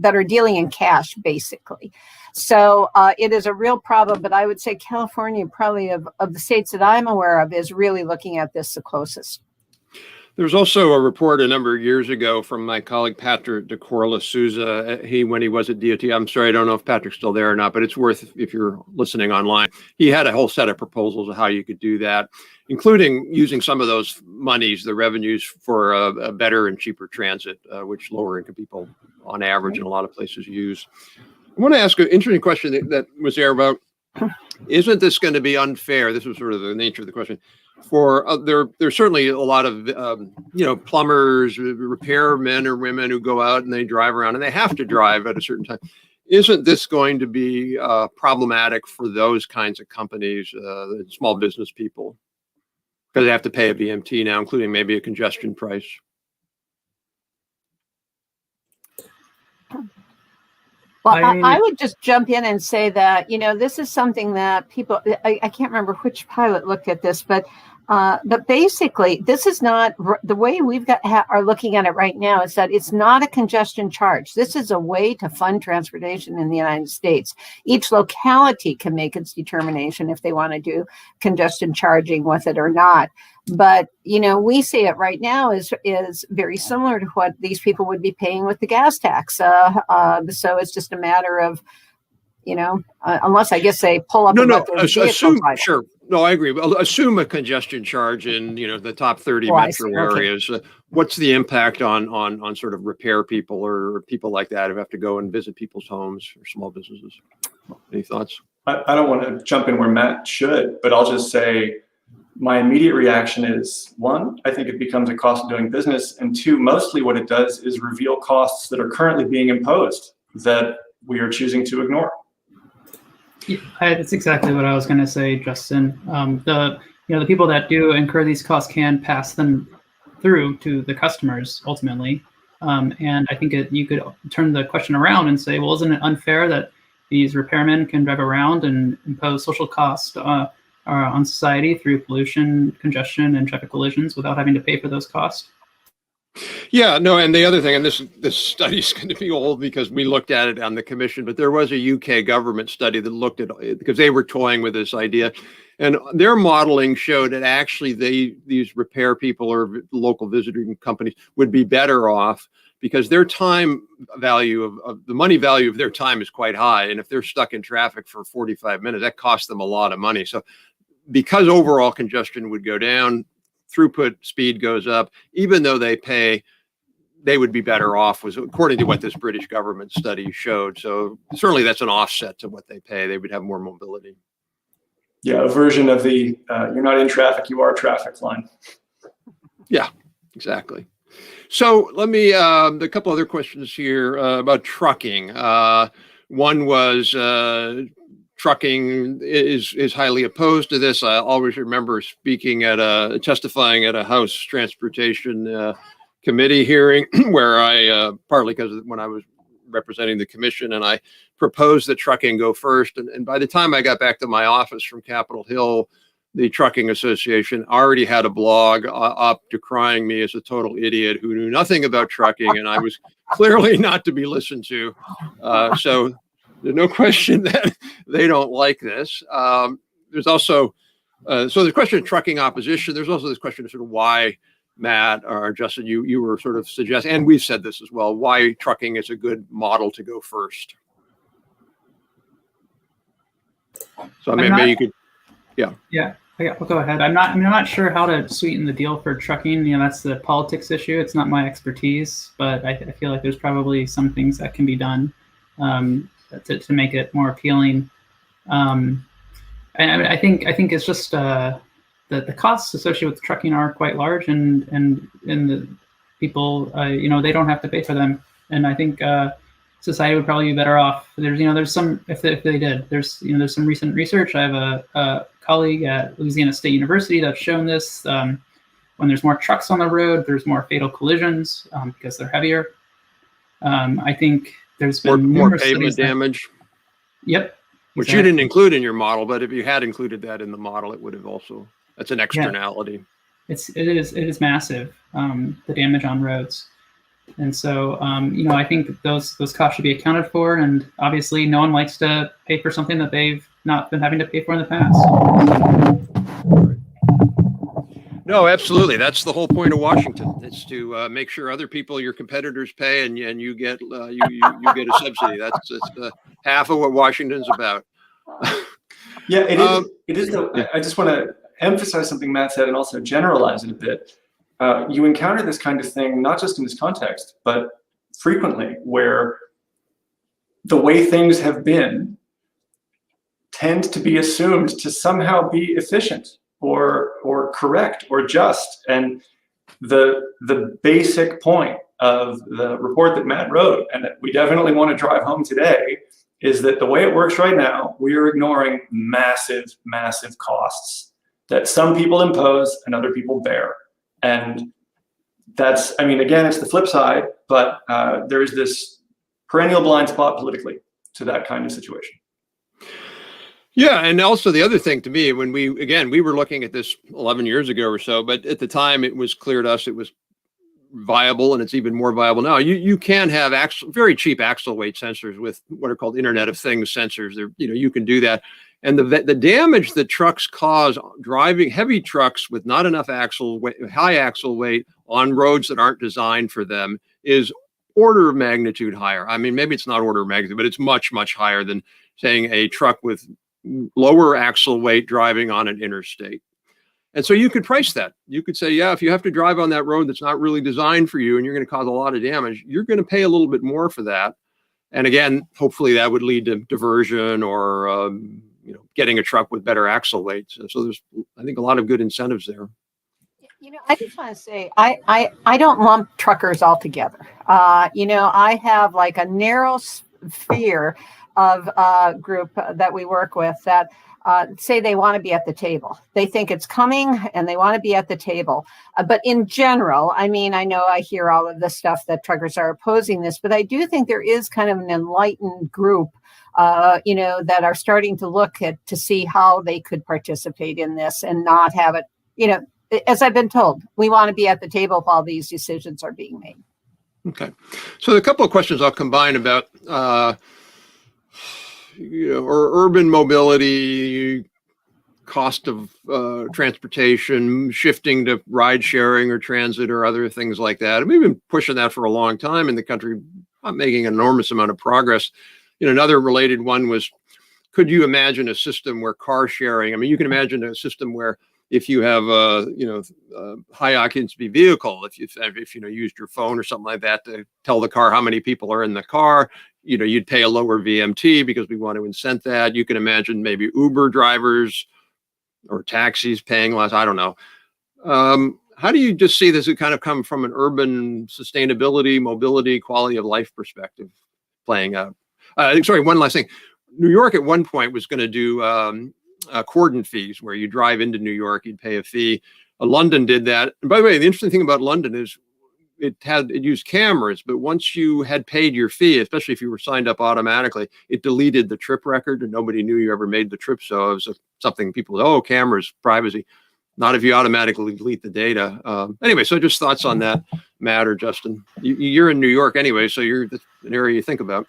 D: are dealing in cash, basically. So it is a real problem, but I would say California, probably of the states that I'm aware of, is really looking at this the closest.
A: There's also a report a number of years ago from my colleague, Patrick DeCorla Souza. When he was at DOT, I'm sorry, I don't know if Patrick's still there or not, but it's worth, if you're listening online, he had a whole set of proposals of how you could do that, including using some of those monies, the revenues, for a better and cheaper transit, which lower income people on average in a lot of places use. I want to ask an interesting question that was there about, isn't this going to be unfair? This was sort of the nature of the question. For there's certainly a lot of plumbers, repairmen or women who go out and they drive around and they have to drive at a certain time. Isn't this going to be problematic for those kinds of companies, small business people, because they have to pay a BMT now, including maybe a congestion price?
D: Well, I would just jump in and say that, this is something that people, I can't remember which pilot looked at this, but basically this is not the way are looking at it right now, is that it's not a congestion charge. This is a way to fund transportation in the United States. Each locality can make its determination if they want to do congestion charging with it or not. But, we see it right now is very similar to what these people would be paying with the gas tax. So it's just a matter of, unless I guess they pull up.
A: Assume, sure. No, I agree. Well, assume a congestion charge in, the top 30 metro areas. What's the impact on sort of repair people or people like that who have to go and visit people's homes or small businesses? Any thoughts?
B: I don't want to jump in where Matt should, but I'll just say, my immediate reaction is, one, I think it becomes a cost of doing business, and two, mostly what it does is reveal costs that are currently being imposed that we are choosing to ignore.
C: Yeah, that's exactly what I was going to say, Justin. The people that do incur these costs can pass them through to the customers ultimately, and I think you could turn the question around and say, well, isn't it unfair that these repairmen can drive around and impose social cost on society through pollution, congestion, and traffic collisions without having to pay for those costs?
A: Yeah, no, and the other thing, and this study is going to be old because we looked at it on the commission, but there was a UK government study that looked at it because they were toying with this idea, and their modeling showed that actually these repair people or local visiting companies would be better off because their time value of the money value of their time is quite high, and if they're stuck in traffic for 45 minutes, that costs them a lot of money. So because overall congestion would go down, throughput speed goes up, even though they would be better off, was according to what this British government study showed. So certainly that's an offset to what they pay. They would have more mobility.
B: Yeah, a version of the you're not in traffic, you are traffic line.
A: Yeah, exactly. So let me, a couple other questions here about trucking. One was trucking is highly opposed to this. I always remember testifying at a House Transportation Committee hearing where I, partly because when I was representing the commission, and I proposed that trucking go first. And by the time I got back to my office from Capitol Hill, the Trucking Association already had a blog up decrying me as a total idiot who knew nothing about trucking, and I was clearly not to be listened to. So there's no question that they don't like this. There's also, so the question of trucking opposition, there's also this question of sort of why, Matt or Justin, you were sort of suggesting, and we've said this as well, why trucking is a good model to go first. So maybe you could,
C: Yeah, well, go ahead. I'm not sure how to sweeten the deal for trucking. You know, that's the politics issue. It's not my expertise, but I feel like there's probably some things that can be done to make it more appealing. And I think it's just the costs associated with trucking are quite large, and the people, they don't have to pay for them. And I think society would probably be better off. There's some, if they did, there's some recent research. I have a colleague at Louisiana State University that's shown this. When there's more trucks on the road, there's more fatal collisions because they're heavier. I think there's been
A: more pavement damage.
C: Yep.
A: Which you didn't include in your model, but if you had included that in the model, it would have also, that's an externality.
C: Yeah. It is massive, the damage on roads. And so, I think those costs should be accounted for. And obviously, no one likes to pay for something that they've not been having to pay for in the past.
A: No, absolutely. That's the whole point of Washington. It's to make sure other people, your competitors, pay, and you get you get a subsidy. That's half of what Washington's about.
B: Yeah, it is. It is. I just want to emphasize something Matt said, and also generalize it a bit. You encounter this kind of thing not just in this context, but frequently, where the way things have been tend to be assumed to somehow be efficient or correct or just. And the basic point of the report that Matt wrote, and that we definitely want to drive home today, is that the way it works right now, we are ignoring massive, massive costs that some people impose and other people bear. And that's, again, it's the flip side, but there is this perennial blind spot politically to that kind of situation.
A: Yeah, and also the other thing to me, when we were looking at this 11 years ago or so, but at the time it was clear to us it was viable, and it's even more viable now. You can have very cheap axle weight sensors with what are called Internet of Things sensors. You can do that. And the damage that trucks cause driving heavy trucks with not enough high axle weight on roads that aren't designed for them is order of magnitude higher. Maybe it's not order of magnitude, but it's much, much higher than saying a truck with lower axle weight driving on an interstate. And so you could price that. You could say, yeah, if you have to drive on that road that's not really designed for you and you're going to cause a lot of damage, you're going to pay a little bit more for that. And again, hopefully that would lead to diversion or getting a truck with better axle weight. So there's, I think, a lot of good incentives there.
D: I just want to say, I don't lump truckers all together. I have like a narrow sphere of group that we work with that say they want to be at the table. They think it's coming and they want to be at the table. But in general, I know I hear all of the stuff that truckers are opposing this, but I do think there is kind of an enlightened group that are starting to look to see how they could participate in this and not have it, as I've been told, we want to be at the table while these decisions are being made.
A: Okay. So a couple of questions I'll combine about, or urban mobility, cost of transportation, shifting to ride sharing or transit or other things like that. And we've been pushing that for a long time in the country, not making an enormous amount of progress. Another related one was, could you imagine a system where car sharing, you can imagine a system where if you have a high occupancy vehicle, if you used your phone or something like that to tell the car how many people are in the car, you'd pay a lower VMT because we want to incent that. You can imagine maybe Uber drivers or taxis paying less. I don't know. how do you just see this kind of come from an urban sustainability, mobility, quality of life perspective playing out? Sorry, one last thing. New York at one point was going to do cordon fees, where you drive into New York, you'd pay a fee. London did that. And by the way, the interesting thing about London is it used cameras, but once you had paid your fee, especially if you were signed up automatically, it deleted the trip record and nobody knew you ever made the trip. So it was something people, oh, cameras, privacy. Not if you automatically delete the data. Anyway, so just thoughts on that matter, Justin. You're in New York anyway, so you're an area you think about.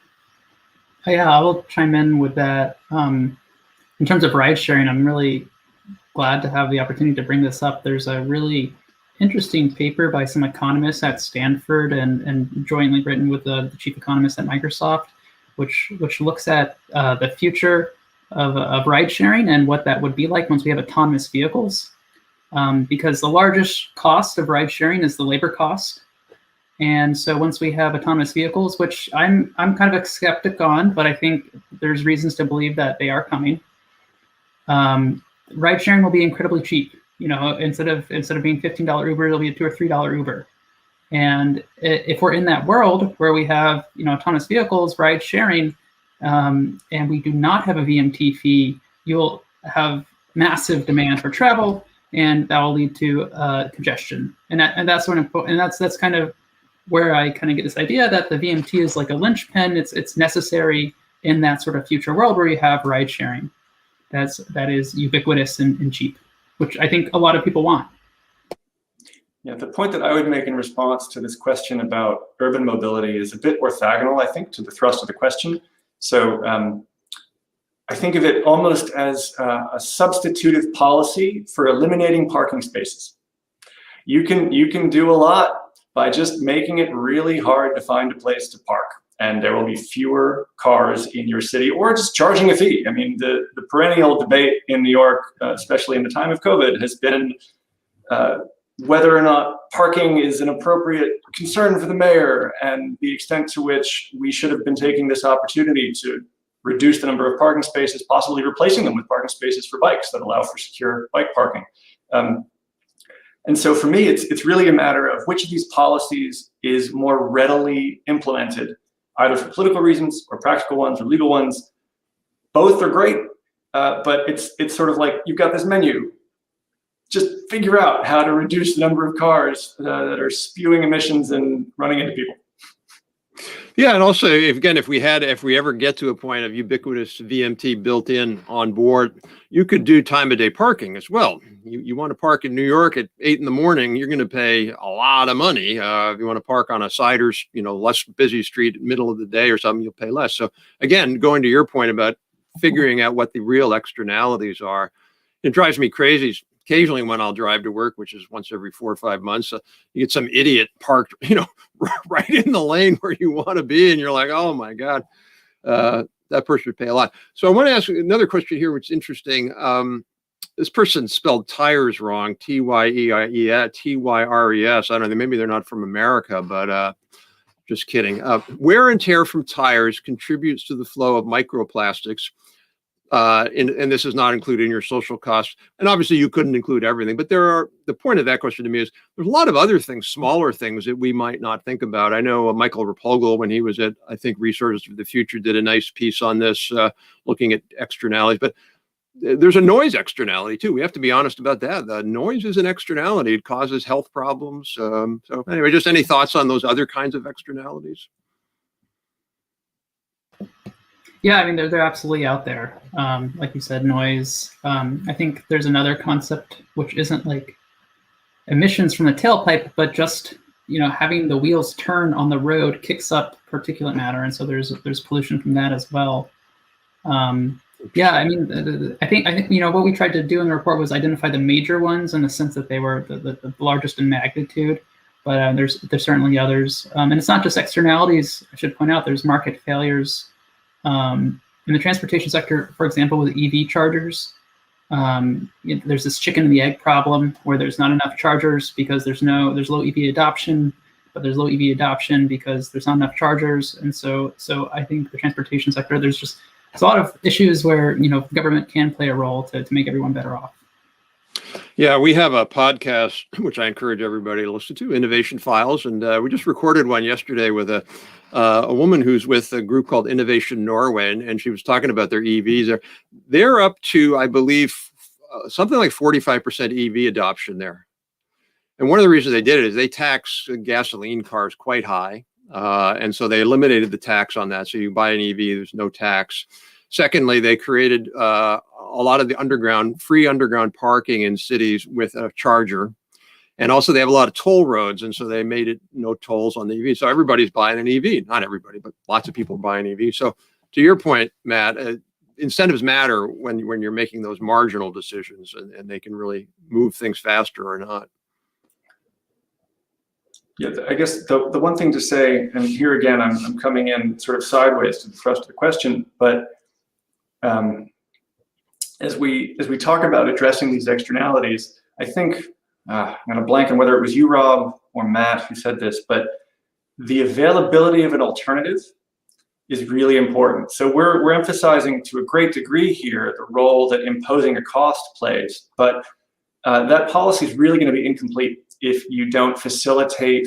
C: Yeah, I will chime in with that. In terms of ride sharing, I'm really glad to have the opportunity to bring this up. There's a really interesting paper by some economists at Stanford and jointly written with the chief economist at Microsoft, which looks at the future of ride sharing and what that would be like once we have autonomous vehicles. Because the largest cost of ride sharing is the labor cost. And so once we have autonomous vehicles, which I'm kind of a skeptic on, but I think there's reasons to believe that they are coming, ride sharing will be incredibly cheap. You know, instead of being $15 Uber, it'll be a $2 or $3 Uber. And if we're in that world where we have, you know, autonomous vehicles, ride sharing, and we do not have a VMT fee, you'll have massive demand for travel, and that will lead to congestion. And that's kind of where I kind of get this idea that the VMT is like a linchpin. It's necessary in that sort of future world where you have ride sharing. That is ubiquitous and cheap, which I think a lot of people want.
B: Yeah, the point that I would make in response to this question about urban mobility is a bit orthogonal, I think, to the thrust of the question. So I think of it almost as a substitutive policy for eliminating parking spaces. You can do a lot by just making it really hard to find a place to park, and there will be fewer cars in your city, or just charging a fee. I mean, the perennial debate in New York, especially in the time of COVID, has been whether or not parking is an appropriate concern for the mayor, and the extent to which we should have been taking this opportunity to reduce the number of parking spaces, possibly replacing them with parking spaces for bikes that allow for secure bike parking. And so for me, it's really a matter of which of these policies is more readily implemented, either for political reasons or practical ones or legal ones. Both are great, but it's sort of like you've got this menu. Just figure out how to reduce the number of cars that are spewing emissions and running into people.
A: Yeah, and also, if we ever get to a point of ubiquitous VMT built in on board, you could do time of day parking as well. You want to park in New York at 8 in the morning, you're going to pay a lot of money. If you want to park on a Siders, less busy street, middle of the day or something, you'll pay less. So again, going to your point about figuring out what the real externalities are, it drives me crazy. Occasionally when I'll drive to work, which is once every 4 or 5 months, you get some idiot parked, right in the lane where you want to be. And you're like, oh my God, that person would pay a lot. So I want to ask another question here, which is interesting. This person spelled tires wrong, T-Y-E-I-E-S, T-Y-R-E-S. I don't know, maybe they're not from America, but just kidding. Wear and tear from tires contributes to the flow of microplastics. And this is not including your social costs. And obviously you couldn't include everything, but the point of that question to me is there's a lot of other things, smaller things that we might not think about. I know Michael Rapogel, when he was at, I think, Resources for the Future, did a nice piece on this, looking at externalities, but there's a noise externality too. We have to be honest about that. The noise is an externality. It causes health problems. So anyway, just any thoughts on those other kinds of externalities?
C: Yeah, I mean, they're absolutely out there. Like you said, noise. I think there's another concept which isn't like emissions from the tailpipe, but just having the wheels turn on the road kicks up particulate matter, and so there's pollution from that as well. Yeah, I mean, I think what we tried to do in the report was identify the major ones in the sense that they were the largest in magnitude, but there's certainly others, and it's not just externalities. I should point out there's market failures. In the transportation sector, for example, with EV chargers, there's this chicken and the egg problem where there's not enough chargers because there's low EV adoption, but there's low EV adoption because there's not enough chargers. And so I think the transportation sector, there's a lot of issues where government can play a role to make everyone better off.
A: Yeah, we have a podcast, which I encourage everybody to listen to, Innovation Files. And we just recorded one yesterday with a woman who's with a group called Innovation Norway. And she was talking about their EVs. They're up to, I believe, something like 45% EV adoption there. And one of the reasons they did it is they tax gasoline cars quite high. And so they eliminated the tax on that. So you buy an EV, there's no tax. Secondly, they created a lot of the free underground parking in cities with a charger. And also they have a lot of toll roads. And so they made it no tolls on the EV. So everybody's buying an EV. Not everybody, but lots of people buying EV. So to your point, Matt, incentives matter when you're making those marginal decisions, and they can really move things faster or not.
B: Yeah, I guess the one thing to say, and here again, I'm coming in sort of sideways to the thrust of the question, but as we talk about addressing these externalities, I think I'm gonna blank on whether it was you, Rob, or Matt who said this, but the availability of an alternative is really important. So we're emphasizing to a great degree here the role that imposing a cost plays, but that policy is really going to be incomplete if you don't facilitate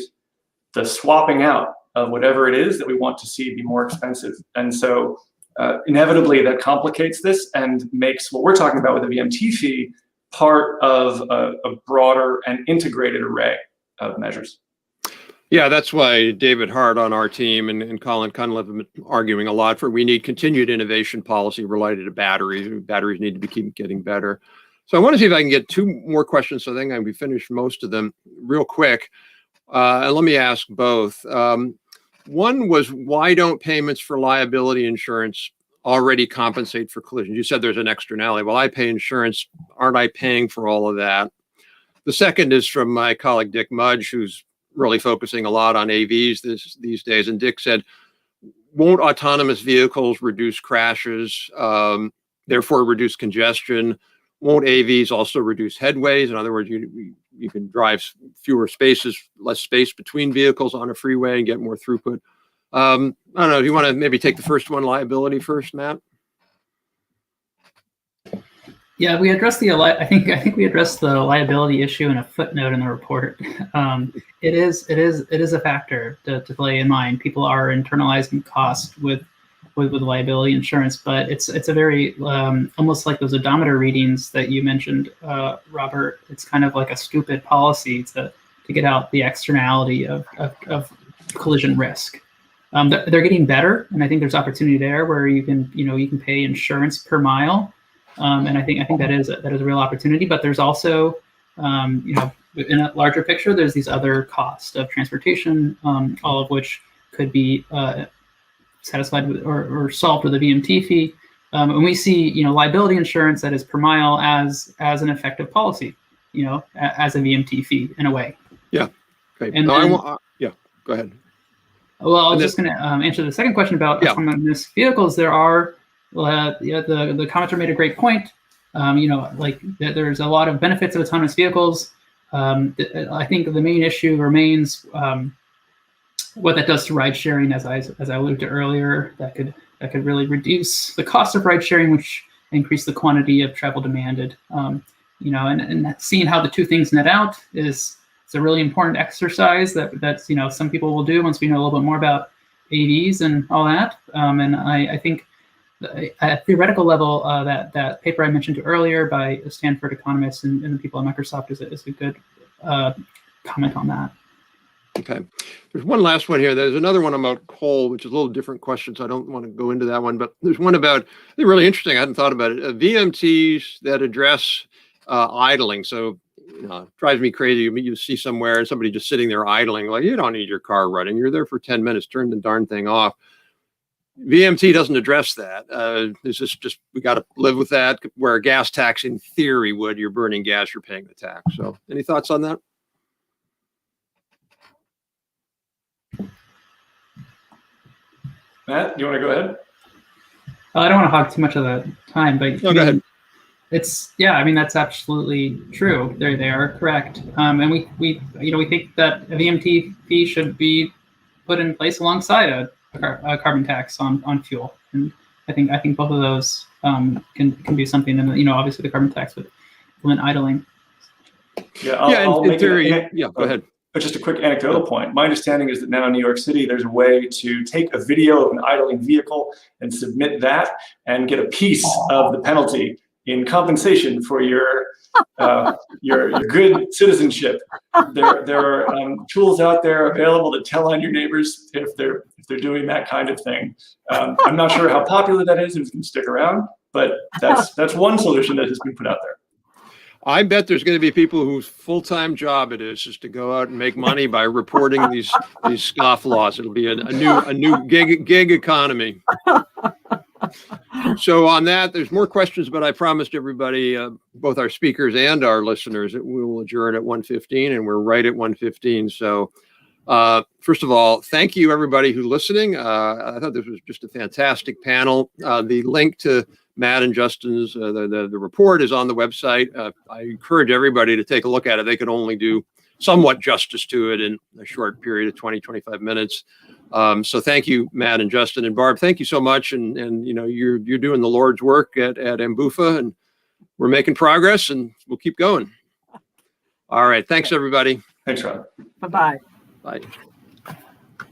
B: the swapping out of whatever it is that we want to see be more expensive. And so inevitably that complicates this and makes what we're talking about with the VMT fee part of a broader and integrated array of measures.
A: Yeah, that's why David Hart on our team and Colin Cunliffe have been arguing a lot for we need continued innovation policy related to batteries. Batteries need to keep getting better. So I want to see if I can get two more questions. So I think we finished most of them real quick. And let me ask both. One was, why don't payments for liability insurance already compensate for collisions? You said there's an externality. Well, I pay insurance. Aren't I paying for all of that? The second is from my colleague, Dick Mudge, who's really focusing a lot on AVs these days. And Dick said, won't autonomous vehicles reduce crashes, therefore reduce congestion? Won't AVs also reduce headways? In other words, you can drive fewer spaces, less space between vehicles on a freeway and get more throughput. I don't know, do you want to maybe take the first one, liability first, Matt?
C: Yeah, we addressed I think we addressed the liability issue in a footnote in the report. It is a factor to play in mind. People are internalizing cost with liability insurance, but it's a very almost like those odometer readings that you mentioned, Robert. It's kind of like a stupid policy to get out the externality of collision risk. They're getting better, and I think there's opportunity there where you can pay insurance per mile. And I think that is a real opportunity, but there's also, in a larger picture, there's these other costs of transportation, all of which could be satisfied with or solved with a VMT fee. And we see, liability insurance that is per mile as an effective policy, as a VMT fee in a way.
A: Yeah. Okay.
C: And
A: yeah, go ahead.
C: Well, I was just going to answer the second question about autonomous vehicles. There are the commenter made a great point. There's a lot of benefits of autonomous vehicles. I think the main issue remains what that does to ride sharing, as I alluded to earlier. That could really reduce the cost of ride sharing, which increase the quantity of travel demanded. And seeing how the two things net out is a really important exercise that's some people will do once we know a little bit more about AVs and all that. And I think at theoretical level, that paper I mentioned earlier by Stanford economists and the people at Microsoft is a good comment on that.
A: Okay. There's one last one here. There's another one about coal, which is a little different question, so I don't want to go into that one. But there's one about, I think really interesting, I hadn't thought about it, VMTs that address idling. So it drives me crazy. You see somewhere and somebody just sitting there idling, like, you don't need your car running. You're there for 10 minutes, turn the darn thing off. VMT doesn't address that. It's just we got to live with that. Where a gas tax, in theory, would, you're burning gas, you're paying the tax. So, any thoughts on that?
B: Matt, you want to go ahead?
C: I don't want to hog too much of the time, but
A: go ahead.
C: That's absolutely true. They are correct, and we think that a VMT fee should be put in place alongside a carbon tax on fuel, and I think both of those can do something. And obviously the carbon tax would limit idling.
B: Yeah, I'll
A: in
B: make
A: theory,
B: it.
A: yeah, go ahead.
B: But just a quick anecdotal point. My understanding is that now in New York City, there's a way to take a video of an idling vehicle and submit that and get a piece of the penalty in compensation for your good citizenship. There are tools out there available to tell on your neighbors if they're doing that kind of thing. I'm not sure how popular that is and it's going to stick around, but that's one solution that has been put out there.
A: I bet there's going to be people whose full-time job it is to go out and make money by reporting these scofflaws. It'll be a new gig economy. So on that, there's more questions, but I promised everybody, both our speakers and our listeners, that we will adjourn at 1:15, and we're right at 1:15. So first of all, thank you everybody who's listening. I thought this was just a fantastic panel. The link to Matt and Justin's the report is on the website. I encourage everybody to take a look at it. They could only do somewhat justice to it in a short period of 20-25 minutes. So thank you, Matt and Justin and Barb. Thank you so much. And you know, you're doing the Lord's work at Ambufa, and we're making progress, and we'll keep going. All right. Thanks, everybody.
B: Thanks, Rob.
D: Bye-bye.
A: Bye.